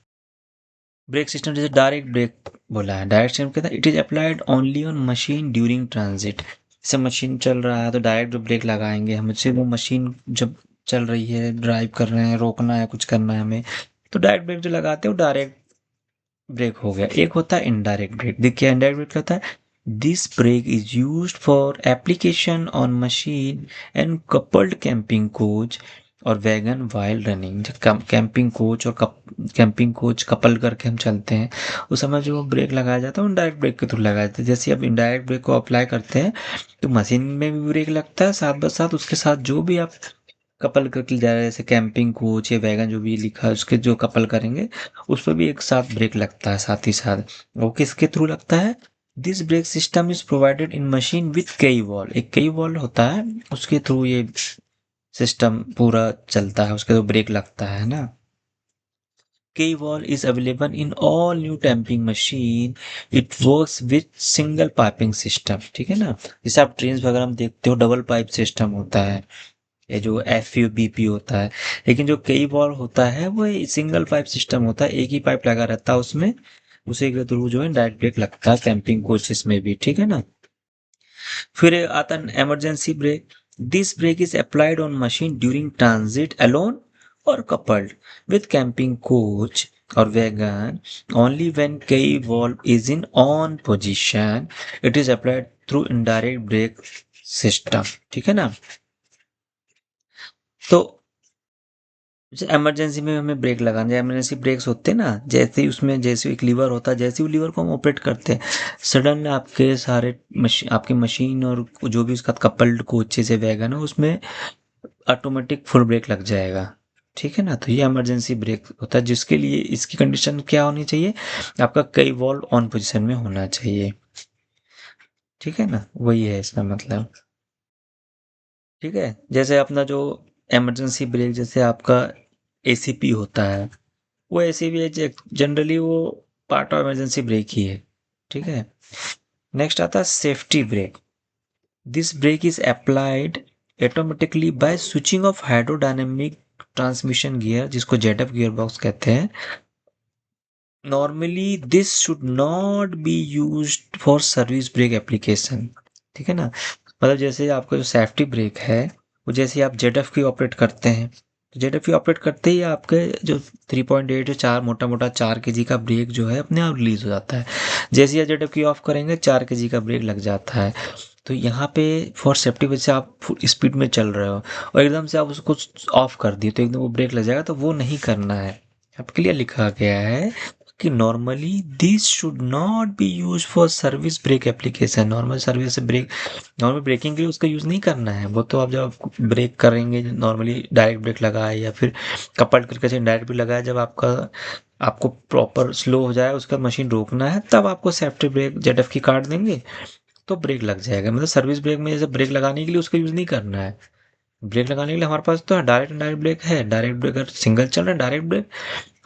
ब्रेक सिस्टम जैसे डायरेक्ट ब्रेक बोला है, डायरेक्ट सिस्टम कहता है it is applied only on machine during transit. जैसे मशीन चल रहा है तो डायरेक्ट जो ब्रेक लगाएंगे हम, से वो मशीन जब चल रही है, ड्राइव कर रहे हैं, रोकना है, कुछ करना है हमें, तो डायरेक्ट ब्रेक जो लगाते हैं वो डायरेक्ट ब्रेक हो गया। एक होता है इनडायरेक्ट ब्रेक। देखिए इनडायरेक्ट ब्रेक क्या होता है, this brake is used for application on machine and coupled camping coach और वैगन वाइल रनिंग। जब कैंपिंग कोच और कैंपिंग कोच कपल करके हम चलते हैं उस समय जो ब्रेक लगाया जाता है वो इनडायरेक्ट ब्रेक के थ्रू लगाया जाता है। जैसे अब इनडायरेक्ट ब्रेक को अप्लाई करते हैं तो मशीन में भी ब्रेक लगता है, साथ ब साथ उसके साथ जो भी आप कपल करके जा रहे हैं, जैसे कैंपिंग कोच या वैगन जो भी लिखा है उसके जो कपल करेंगे उस पर भी एक साथ ब्रेक लगता है साथ ही साथ। वो किसके थ्रू लगता है, this brake system is provided in machine with कई वॉल। एक कई वॉल होता है उसके थ्रू ये सिस्टम पूरा चलता है, उसके थ्रू ब्रेक लगता है ना। कई wall is available in all new tamping machine. It works with single piping system, ठीक है ना। जैसे आप ट्रेन वगैरह में देखते हो डबल पाइप सिस्टम होता है, ये जो एफ यू बी पी होता है, लेकिन जो कई वॉल होता है वो सिंगल पाइप सिस्टम होता है, एक ही पाइप लगा रहता है उसमें, उसी के थ्रू जो है डायरेक्ट ब्रेक लगता है कैंपिंग कोचेस में भी, ठीक है ना। फिर आता है emergency brake. This brake is applied on machine during transit alone और कपल्ड विथ कैंपिंग कोच और वैगन ओनली व्हेन कई valve is in on position. It is applied through indirect brake system, ठीक है ना। तो जैसे इमरजेंसी में हमें ब्रेक लगाना है, इमरजेंसी ब्रेक्स होते हैं ना, जैसे ही उसमें जैसे एक लीवर होता है, जैसे ही लीवर को हम ऑपरेट करते हैं सडन आपके सारे आपकी मशीन और जो भी उसका कपल्ड कोचे से वैगन है उसमें ऑटोमेटिक फुल ब्रेक लग जाएगा, ठीक है ना। तो ये इमरजेंसी ब्रेक होता है जिसके लिए इसकी कंडीशन क्या होनी चाहिए, आपका कई वॉल्व ऑन पोजिशन में होना चाहिए, ठीक है ना, वही है इसका मतलब, ठीक है। जैसे अपना जो इमरजेंसी ब्रेक जैसे आपका एसीपी होता है, वो ऐसे भी है जनरली वो पार्ट ऑफ इमरजेंसी ब्रेक ही है, ठीक है। नेक्स्ट आता है safety brake. This brake is applied automatically by switching off hydrodynamic transmission gear, जिसको जेटअप गियर बॉक्स कहते हैं। Normally this should not be used for service brake application, ठीक है ना। मतलब जैसे आपका जो सेफ्टी ब्रेक है वो जैसे आप जेटएफ की ऑपरेट करते हैं, तो जेटएफ की ऑपरेट करते ही आपके जो 3.8 4 मोटा मोटा 4 kg का ब्रेक जो है अपने आप रिलीज हो जाता है। जैसे ही आप जेटएफ की ऑफ करेंगे 4 kg का ब्रेक लग जाता है। तो यहाँ पे फॉर सेफ्टी वजह से आप फुल स्पीड में चल रहे हो और एकदम से आप उसको ऑफ कर दिए तो एकदम वो ब्रेक लग जाएगा, तो वो नहीं करना है। अब क्लियर लिखा गया है कि normally this should not B use for service brake application. Normal service से ब्रेक, नॉर्मल ब्रेकिंग के लिए उसका यूज़ नहीं करना है। वो तो आप जब ब्रेक करेंगे नॉर्मली डायरेक्ट ब्रेक लगाए या फिर कपल्ड करके से डायरेक्ट ब्रेक लगाए, जब आपका आपको प्रॉपर स्लो हो जाए उसका मशीन रोकना है तब आपको सेफ्टी ब्रेक जेडएफ की काट देंगे तो ब्रेक लग जाएगा। मतलब सर्विस ब्रेक में जैसे ब्रेक लगाने के लिए उसका यूज़ नहीं करना है। ब्रेक लगाने के लिए हमारे पास तो डायरेक्ट डायरेक्ट ब्रेक है, डायरेक्ट ब्रेक अगर सिंगल चल रहा है डायरेक्ट ब्रेक,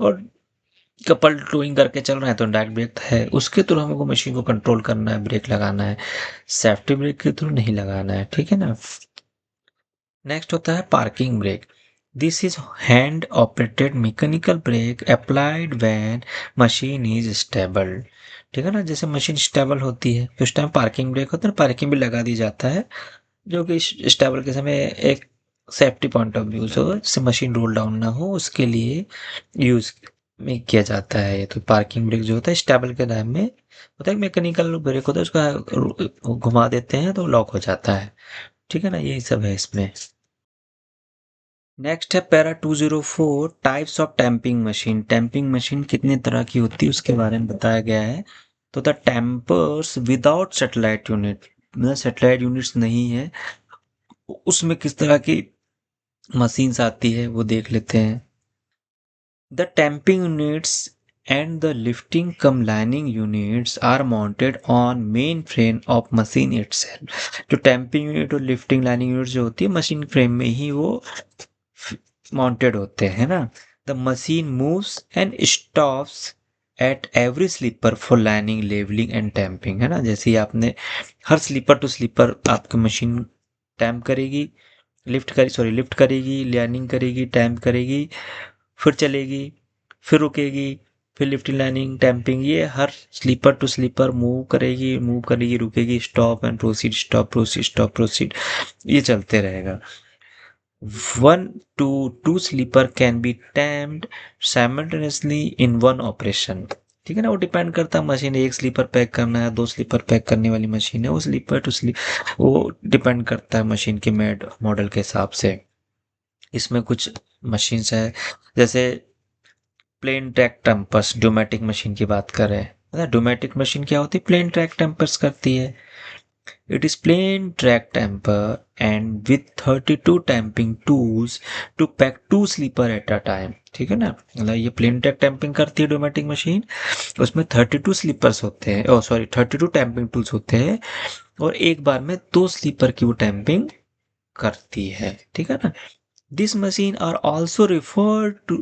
और कपल टूइंग करके चल रहे हैं तो डायरेक्ट ब्रेक है, उसके थ्रू हमको मशीन को कंट्रोल करना है, ब्रेक लगाना है। सेफ्टी ब्रेक के थ्रू नहीं लगाना है, ठीक है ना। नेक्स्ट होता है parking brake. This is hand operated mechanical break applied when machine is stable, ठीक है ना। जैसे मशीन स्टेबल होती है तो उस टाइम पार्किंग ब्रेक होता है, पार्किंग भी लगा दी जाता है जो कि स्टेबल के समय एक सेफ्टी पॉइंट ऑफ व्यू से मशीन रोल डाउन ना हो उसके लिए यूज में किया जाता है। ये तो पार्किंग ब्रेक जो होता है स्टेबल के टाइम में होता है, मैकेनिकल ब्रेक होता है, उसका घुमा देते हैं तो लॉक हो जाता है। ठीक है ना, यही सब है इसमें। नेक्स्ट है para 204 types of tamping machine. Tamping machine कितने तरह की होती है उसके बारे में बताया गया है। तो द टैंपर्स विदाउट सैटेलाइट यूनिट, मतलब सैटेलाइट यूनिट्स नहीं है, उसमें किस तरह की मशीन्स आती है वो देख लेते हैं। The tamping units and the lifting cum lining units are mounted on main frame of machine itself। जो टैंपिंग यूनिट और लिफ्टिंग लाइनिंग यूनिट जो होती है मशीन फ्रेम में ही वो माउंटेड होते हैं ना। The machine moves and stops at every sleeper for lining levelling and tamping, है ना। जैसे ही आपने हर स्लीपर टू स्लीपर आपकी मशीन टैंप करेगी, लिफ्ट करेगी, लाइनिंग करेगी, टैंप करेगी, फिर चलेगी, फिर रुकेगी, फिर लिफ्टिंग लाइनिंग टैंपिंग, ये हर स्लीपर टू स्लीपर मूव करेगी, रुकेगी, stop and proceed, stop proceed, stop proceed, ये चलते रहेगा। One to two sleeper can be tamped simultaneously in one operation. ठीक है ना, वो डिपेंड करता है मशीन, एक स्लीपर पैक करना है, दो स्लीपर पैक करने वाली मशीन है, वो स्लीपर टू स्लीप, वो डिपेंड करता है मशीन के मेड मॉडल के हिसाब से। इसमें कुछ मशीन्स है, जैसे प्लेन ट्रैक टेम्पर्स, डोमेटिक मशीन की बात करें, पता है डोमेटिक मशीन क्या होती है? प्लेन ट्रैक टेम्पर्स करती है। It is plain track tamper and with 32 tamping tools to pack two sleeper at a time. ठीक है ना, मतलब ये प्लेन ट्रैक टैंपिंग करती है डोमेटिक मशीन, उसमें 32 स्लीपर्स होते हैं, ओ सॉरी 32 टैंपिंग टूल्स होते हैं, और एक बार में दो स्लीपर की वो टैंपिंग करती है। ठीक है ना। This machine are also referred to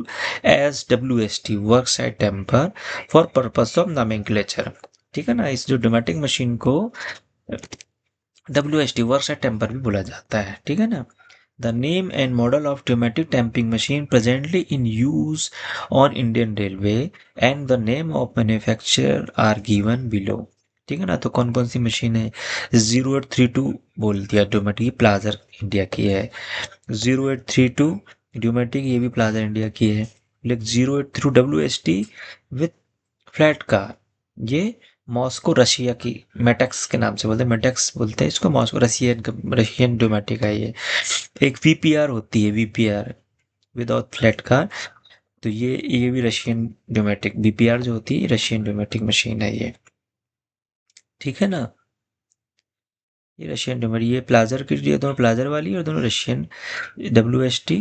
as WST, worksite temper, for purpose of nomenclature। ठीक है ना, इस जो डोमेटिक मशीन को WST वर्कसाइट टेम्पर भी बोला जाता है। ठीक है ना। The name and model of Duomatic tamping machine presently in use on Indian railway and the name of manufacturer are given below. ठीक है ना, तो कौन कौन सी मशीन है? 0832 बोल दिया डोमेटिक, ये प्लाजर इंडिया की है। 0832 ड्यूमेटिक, ये भी प्लाजा इंडिया की है। लेकिन 0832 WST विथ फ्लैट कार, ये मॉस्को रशिया की, मेटेक्स के नाम से बोलते हैं, मेटेक्स बोलते हैं इसको, मॉस्को रशियन, रशियन ड्यूमेटिक है ये। एक VPR होती है, VPR विदाउट फ्लैट कार, तो ये भी रशियन ड्यूमेटिक, VPR जो होती है रशियन ड्यूमेटिक मशीन है ये। ठीक है ना, ये रशियन ड्यूमेटिक, ये प्लाजर की, ये दोनों प्लाजर वाली और दोनों रशियन, WST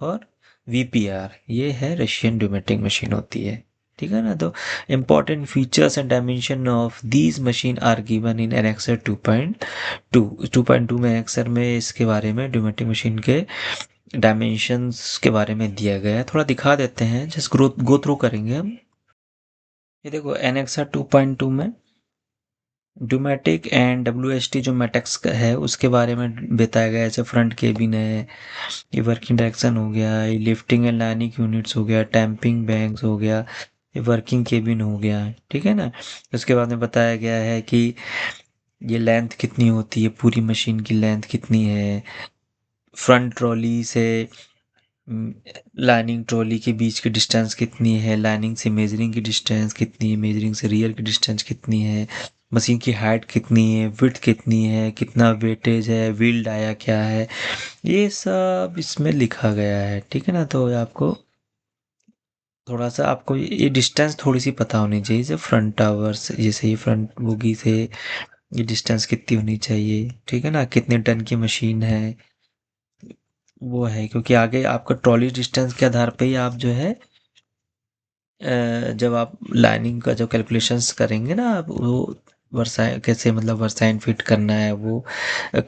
और VPR, ये है रशियन ड्यूमेटिक मशीन होती है। ठीक है ना, तो important features and dimension of these machine are given in annexure 2.2। 2.2 में एनेक्सर में इसके बारे में ड्यूमेटिक मशीन के डायमेंशंस के बारे में दिया गया है, थोड़ा दिखा देते हैं, जस्ट गो थ्रू करेंगे हम। ये देखो एनेक्सर 2.2 में ड्यूमेटिक एंड WST जो मैटेक्स का है उसके बारे में बताया गया है। जैसे फ्रंट केबिन है, ये वर्किंग डायरेक्शन हो गया, ये लिफ्टिंग एंड लैंडिंग यूनिट्स हो गया, टैंपिंग बैंक्स हो गया, ये वर्किंग केबिन हो गया। ठीक है ना। उसके बाद में बताया गया है कि ये लेंथ कितनी होती है, पूरी मशीन की लेंथ कितनी है, फ्रंट ट्रॉली से लाइनिंग ट्रॉली के बीच की डिस्टेंस कितनी है, लाइनिंग से मेजरिंग की डिस्टेंस कितनी है, मेजरिंग से रियर की डिस्टेंस कितनी है, मशीन की हाइट कितनी है, विड्थ कितनी है, कितना वेटेज है, व्हील डाया क्या है, ये सब इसमें लिखा गया है। ठीक है ना, तो आपको थोड़ा सा आपको ये डिस्टेंस थोड़ी सी पता होनी चाहिए, जैसे फ्रंट टावर्स, जैसे ये फ्रंट बोगी से ये डिस्टेंस कितनी होनी चाहिए। ठीक है ना, कितने टन की मशीन है वो है, क्योंकि आगे आपका ट्रॉली डिस्टेंस के आधार पे ही आप जो है जब आप लाइनिंग का जो कैलकुलेशंस करेंगे ना आप, वो वर्साइन कैसे, मतलब वर्साइन फिट करना है वो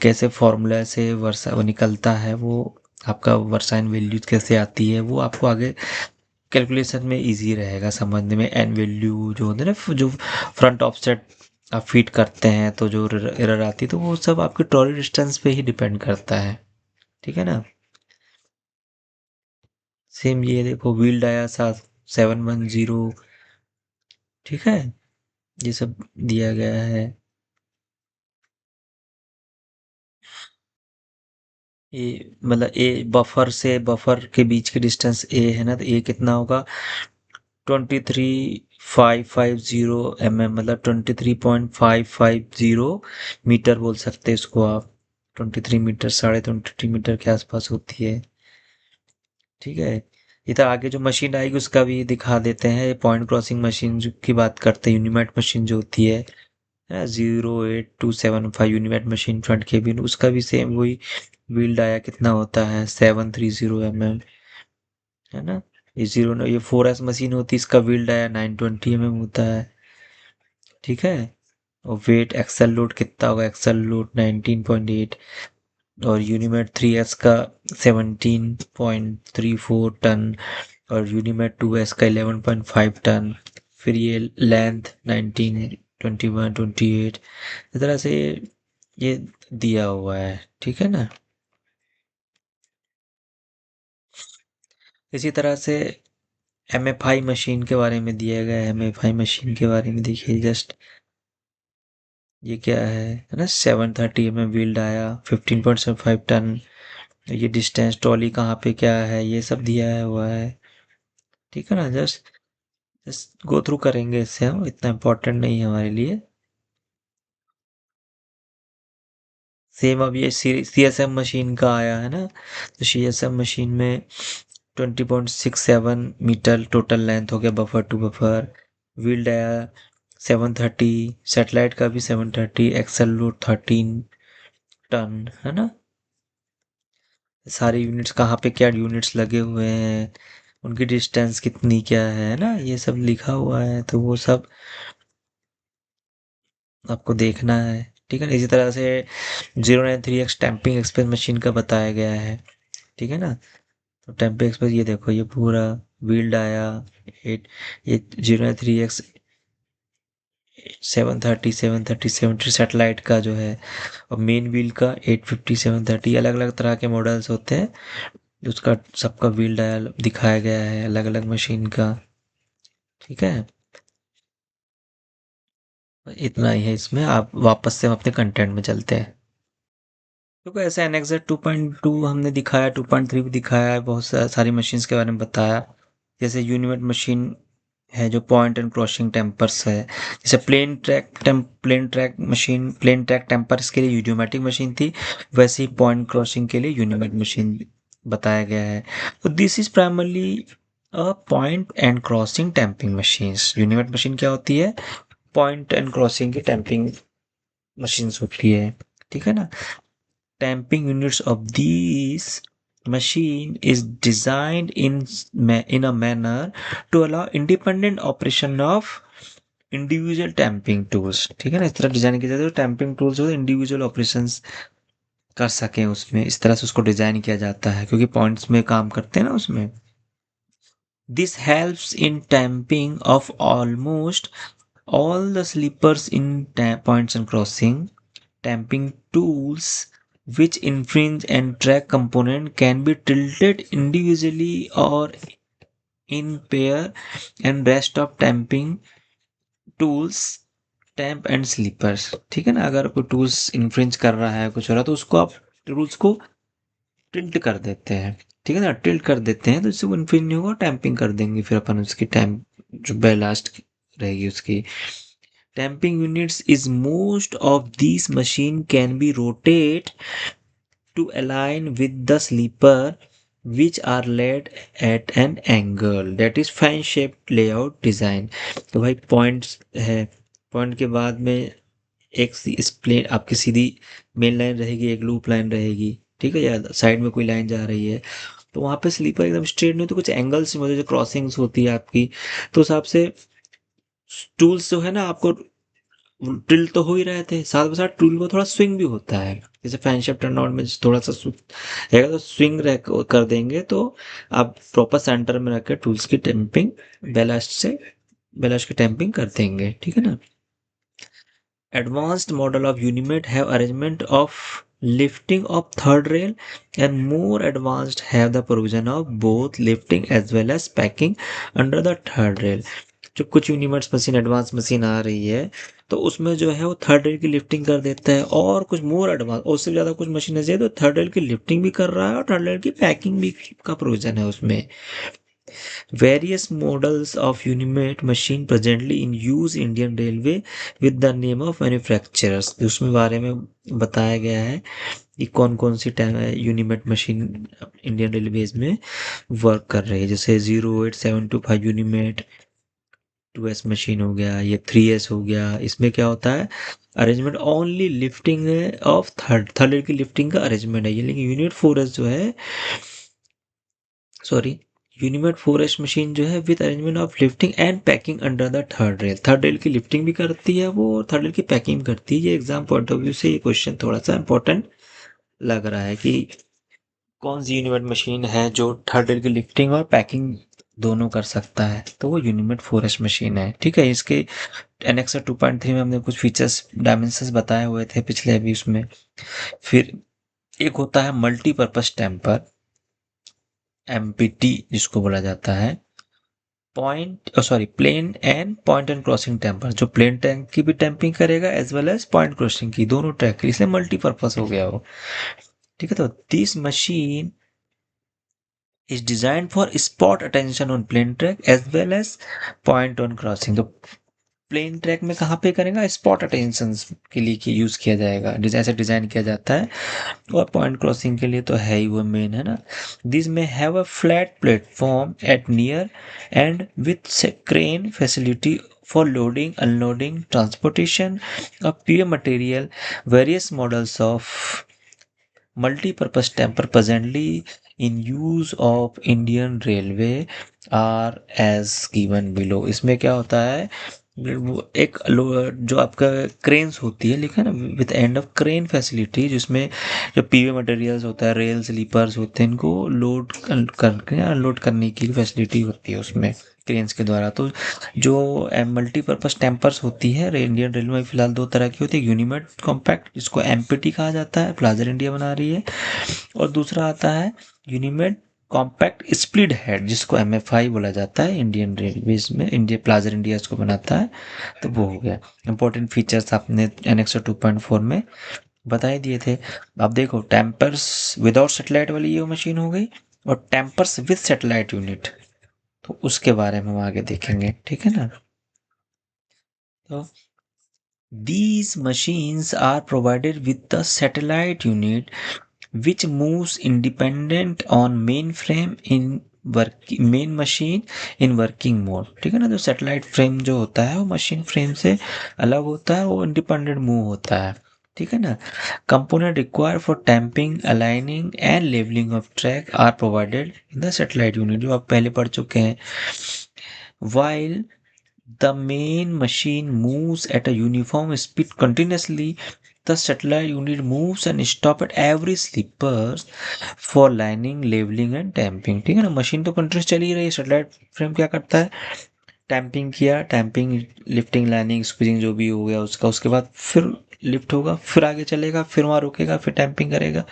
कैसे फॉर्मूला से वर्सा वो निकलता है, वो आपका वर्साइन वैल्यूज कैसे आती है, वो आपको आगे कैलकुलेशन में इजी रहेगा समझने में। एन वैल्यू जो होते हैं ना, जो फ्रंट ऑफसेट आप फिट करते हैं तो जो एरर आती है, तो वो सब आपके ट्रॉली डिस्टेंस पे ही डिपेंड करता है। ठीक है ना। सेम ये देखो व्हील डाया 710। ठीक है, ये सब दिया गया है। ये मतलब ए बफर से बफर के बीच की डिस्टेंस ए है ना, तो ए कितना होगा? 23,550 मतलब 23.550 मीटर बोल सकते हैं इसको आप। 23 मीटर, 23.5 मीटर के आसपास होती है। ठीक है। इधर आगे जो मशीन आएगी उसका भी दिखा देते हैं। पॉइंट क्रॉसिंग मशीन की बात करते हैं, यूनिमैट मशीन जो होती है 08275 यूनिमैट मशीन फ्रंट केबिन, उसका भी सेम वही व्हील डाया कितना होता है 730 mm, है ना। ये 4S मशीन होती है, इसका व्हील डाया 920 mm होता है। ठीक है। और वेट एक्सल लोड कितना होगा, एक्सल लोड 19.8। और यूनिमेट 3S का 17.34 टन, और यूनिमेट 2S का 11.5 टन। फिर ये लेंथ 19, 21, 28, इस तरह से ये दिया हुआ है। ठीक है ना। इसी तरह से MFI मशीन के बारे में दिया गया है। MFI मशीन के बारे में देखिए जस्ट, ये क्या है ना, 730 mm व्हील्ड आया, 15.75 टन। ये डिस्टेंस ट्रॉली कहाँ पे क्या है ये सब दिया हुआ है। ठीक है ना। जस्ट जस्ट गो थ्रू करेंगे इससे, हम इतना इम्पोर्टेंट नहीं है हमारे लिए। सेम अब ये CSM मशीन का आया है ना। तो CSM मशीन में 20.67 मीटर टोटल लेंथ हो गया, बफर टू बफर। व्हील्ड आया 730, सेटेलाइट का भी 730, एक्सल लोड 13 टन, है ना। सारे यूनिट्स कहाँ पे क्या यूनिट्स लगे हुए हैं, उनकी डिस्टेंस कितनी क्या है ना, ये सब लिखा हुआ है, तो वो सब आपको देखना है। ठीक है ना। इसी तरह से 093X टैंपिंग एक्सप्रेस मशीन का बताया गया है। ठीक है ना। तो टैंपिंग एक्सप्रेस ये देखो, ये पूरा व्हील्ड आया 8, ये 093X 730 सेटेलाइट का जो है, और मेन व्हील का 850 730, अलग अलग तरह के मॉडल्स होते हैं, उसका सबका व्हील डायल दिखाया गया है अलग अलग मशीन का। ठीक है। इतना ही है इसमें। आप वापस से हम अपने कंटेंट में चलते हैं। क्योंकि ऐसा NXZ 2.2 हमने दिखाया, 2.3 भी दिखाया है, बहुत सारी मशीन्स के बारे में बताया। जैसे यूनिमेट मशीन है जो पॉइंट एंड क्रॉसिंग टेम्पर्स है। जैसे प्लेन ट्रैक टेम्पर्स के लिए यूनिमेटिक मशीन थी, वैसे ही पॉइंट क्रॉसिंग के लिए यूनिमेट मशीन बताया गया है। तो this is primarily a point and crossing tamping machines. Unimat machine क्या होती है, पॉइंट एंड क्रॉसिंग की टैंपिंग मशीन्स होती है। ठीक है ना। Tamping units of these machine is designed in a manner to allow independent operation of individual tamping tools. ठीक है ना। इस तरह डिजाइन किया जाता है टैंपिंग टूल्स जो इंडिविजुअल ऑपरेशंस कर सकें उसमें, इस तरह से उसको डिजाइन किया जाता है, क्योंकि पॉइंट्स में काम करते हैं ना उसमें। This helps in tamping of almost all the sleepers in points and crossing. Tamping tools which infringe and track component can be tilted individually or in pair, and rest of tamping tools tamp and sleepers. ठीक है ना। अगर कोई टूल्स इन्फ्रिंज कर रहा है, कुछ हो रहा है, तो उसको आप टूल्स को टिल्ट कर देते हैं। ठीक है ना। टिल्ट कर देते हैं तो इससे वो इन्फ्रिंज नहीं होगा, टैंपिंग कर देंगे फिर अपन उसकी टैम्प जो बेलास्ट रहेगी उसकी। Tamping units is most of these machine can be rotate to align with the sleeper, which are laid at an angle, that is fan shaped layout design। तो भाई पॉइंट्स है, पॉइंट के बाद में एक प्लेन आपकी सीधी मेन लाइन रहेगी, एक लूप लाइन रहेगी। ठीक है। या साइड में कोई लाइन जा रही है, तो वहां पे स्लीपर एकदम स्ट्रेट नहीं, तो कुछ एंगल्स में जो क्रॉसिंग्स होती है आपकी, तो उस हिसाब से टूल्स जो है ना आपको टिल्ट तो हो ही रहे थे, साथ में साथ टूल को थोड़ा स्विंग भी होता है। जैसे फैन शिफ्ट टर्न आउट में थोड़ा सा रहेगा, तो स्विंग कर देंगे, तो आप प्रॉपर सेंटर में रख के टूल्स की टेम्पिंग बेलास्ट की टेम्पिंग कर देंगे। ठीक है ना। Advanced model of Unimate have arrangement of lifting of third rail, and more advanced have the provision of both lifting as well as packing under the third rail। जो कुछ यूनिमेट्स मशीन एडवांस मशीन आ रही है, तो उसमें जो है वो थर्ड रेल की लिफ्टिंग कर देता है, और कुछ मोर एडवांस और उससे ज़्यादा कुछ मशीन है तो थर्ड रेल की लिफ्टिंग भी कर रहा है और थर्ड रेल की पैकिंग भी का प्रोविजन है उसमें। Various models of Unimate machine presently in use Indian Railway with the name of manufacturers. उसमें बारे में बताया गया है कि कौन कौन सी यूनिमेट मशीन इंडियन रेलवेज में वर्क कर रही है, जैसे 08725 यूनिमेट, 2S मशीन हो गया, ये 3S हो गया। इसमें क्या होता है, arrangement only lifting of third third की लिफ्टिंग का अरेंजमेंट है ये। लेकिन यूनिट 4S जो है, सॉरी, यूनिमेट 4S मशीन जो है with arrangement of lifting and packing under the third rail की लिफ्टिंग भी करती है वो, और थर्ड रेल की पैकिंग करती है। ये एग्जाम पॉइंट ऑफ व्यू से ये क्वेश्चन थोड़ा सा इंपॉर्टेंट लग रहा है कि कौन सी यूनिमेट मशीन है जो थर्ड रेल की लिफ्टिंग और पैकिंग दोनों कर सकता है, तो वो यूनिमेट 4S मशीन है। ठीक है, इसके एनेक्सर 2.3 में हमने कुछ फीचर्स डायमेंशंस बताए हुए थे पिछले अभी उसमें। फिर एक होता है मल्टीपर्पज टेम्पर, एमपीटी जिसको बोला जाता है, plain and point and crossing tamper, जो प्लेन टैंक की भी टेम्पिंग करेगा as well as point crossing की, दोनों ट्रैक की, इसलिए मल्टीपर्पज हो गया वो। ठीक है, तो this machine is design for spot attention on plain track as well as point on crossing. तो प्लेन ट्रैक में कहाँ पे करेगा, स्पॉट अटेंशन के लिए यूज किया जाएगा, ऐसे डिजाइन किया जाता है। और पॉइंट क्रॉसिंग के लिए तो है ही वो मेन, है ना। दिस में have a flat platform eight near and with crane facility for loading, unloading, transportation of pure material. Various models of multi-purpose temper presently in use of Indian Railway are as given below. इसमें क्या होता है, वो एक जो आपका क्रेन्स होती है, लिखा है ना, with end of crane facility, जिसमें जो पीवे मटेरियल्स होता है, रेल स्लीपर्स होते हैं, इनको लोड करके अनलोड करने की फैसिलिटी होती है उसमें क्रेन्स के द्वारा। तो जो मल्टीपर्पज टेम्पर्स होती है इंडियन रेलवे में फिलहाल दो तरह की होती है, यूनिमेट कॉम्पैक्ट जिसको एमपीटी कहा जाता है, प्लाजर इंडिया बना रही है, और दूसरा आता है यूनिमेट कॉम्पैक्ट स्प्लिट हेड जिसको एमएफआई बोला जाता है इंडियन रेलवेज में, इंडिया प्लाजर इंडिया इसको बनाता है। तो वो हो गया इंपॉर्टेंट फीचर्स, आपने एनेक्सर 2.4 में बता ही दिए थे। अब देखो, टेम्पर्स विदाउट सेटेलाइट वाली ये मशीन हो गई, और टेम्पर्स विद सेटेलाइट यूनिट, तो उसके बारे में हम आगे देखेंगे। ठीक है ना। तो these machines are provided with the satellite unit which moves independent on mainframe in main machine in working mode. ठीक है ना, जो सैटेलाइट फ्रेम जो होता है वो मशीन फ्रेम से अलग होता है, वो इंडिपेंडेंट मूव होता है। ठीक है ना। Component require for tamping, aligning and levelling of track are provided in the satellite unit, जो आप पहले पढ़ चुके हैं। While the main machine moves at a uniform speed continuously, the satellite unit moves and stop at every slippers for lining, leveling and tamping। ठीक है ना, मशीन तो कंटिन्यूस चली ही रही है, सैटेलाइट फ्रेम क्या करता है, टैंपिंग किया, टैंपिंग, लिफ्टिंग, लाइनिंग, स्क्वीजिंग जो भी हो गया उसका, उसके बाद फिर लिफ्ट होगा, फिर आगे चलेगा, फिर वहाँ रुकेगा, फिर टैंपिंग करेगा,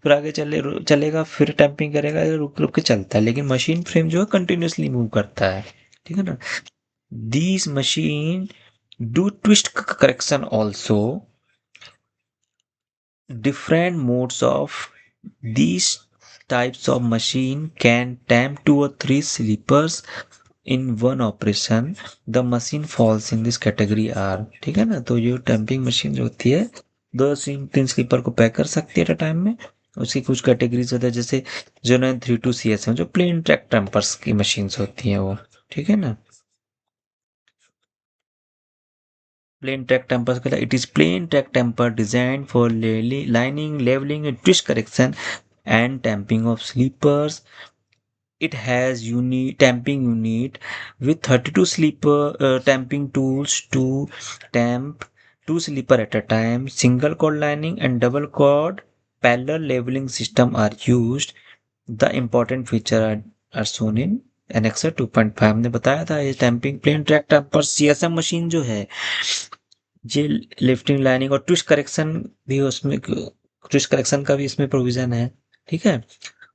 फिर आगे चलेगा, फिर टैंपिंग करेगा, रुक रुक के चलता है। लेकिन मशीन फ्रेम जो है कंटिन्यूसली मूव करता है। ठीक है ना। These machine do twist correction also. Different modes of these types of machine can tamp 2 or 3 sleepers in one operation. The machine falls in this category are। ठीक है ना, तो ये टैंपिंग मशीन जो होती है, 2 3 स्लीपर को पैक कर सकती है एट अ टाइम में। उसकी कुछ कैटेगरीज होता है, जैसे 0932 CS जो प्लेन ट्रैक टैंपर्स की मशीन्स होती हैं वो। ठीक है ना। Plain track tempers कहता है, it is plain track temper designed for lining, leveling and twist correction and tamping of sleepers. It has tamping unit with 32 sleeper tamping tools to tamp 2 sleeper at a time. Single cord lining and double cord parallel leveling system are used. The important feature are shown in Annexer 2.5। हमने बताया था ये tamping plain track tamper CSM machine जो है, ये लिफ्टिंग, लाइनिंग और ट्विस्ट करेक्शन भी उसमें, ट्विस्ट करेक्शन का भी इसमें प्रोविजन है। ठीक है।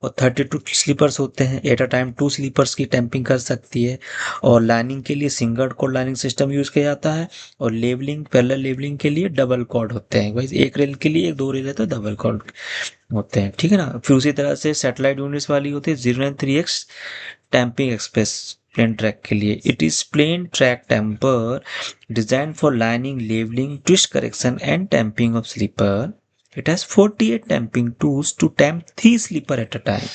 और 32 स्लीपर्स होते हैं। एट अ टाइम 2 स्लीपर्स की टैंपिंग कर सकती है। और लाइनिंग के लिए single chord lining system use किया जाता है। और लेवलिंग, पैरेलल लेवलिंग के लिए डबल कॉर्ड होते हैं। भाई एक रेल के लिए, एक दो रेल है तो डबल कॉर्ड होते हैं, ठीक है ना। फिर उसी तरह से सैटेलाइट यूनिट्स वाली होती है 093X tamping express plane track के लिए। It is plain track tamper design for lining, levelling, twist correction and tamping of sleeper. It has 48 tamping tools to tamp 3 sleeper at a time.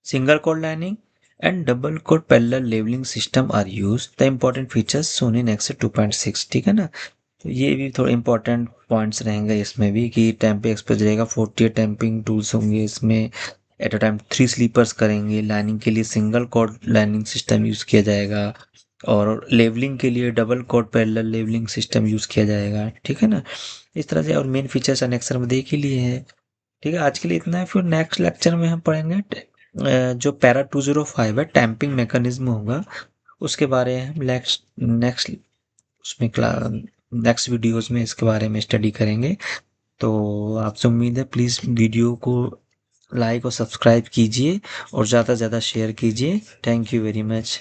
Single cord lining and double cord parallel leveling system are used. The important features shown in Excel 2.6. ठीक है ना। तो ये भी थोड़े इंपॉर्टेंट पॉइंट्स रहेंगे इसमें भी कि टैंपिंग एक्सप्रेस रहेगा, 48 टैंपिंग टूल्स होंगे इसमें, एट अ टाइम 3 स्लीपर्स करेंगे, लाइनिंग के लिए single chord lining system use किया जाएगा, और लेवलिंग के लिए double chord parallel levelling system use किया जाएगा, ठीक है ना। इस तरह से और मेन फीचर्स अनेक्सर में देख ही लिए हैं। ठीक है, आज के लिए इतना है। फिर नेक्स्ट लेक्चर में हम पढ़ेंगे जो पैरा 205 है, टैंपिंग मैकेनिज्म होगा, उसके बारे में हम नेक्स्ट नेक्स्ट उसमें नेक्स्ट वीडियोस में इसके बारे में स्टडी करेंगे। तो आपसे उम्मीद है, प्लीज़ वीडियो को लाइक और सब्सक्राइब कीजिए और ज़्यादा से ज़्यादा शेयर कीजिए। Thank you very much.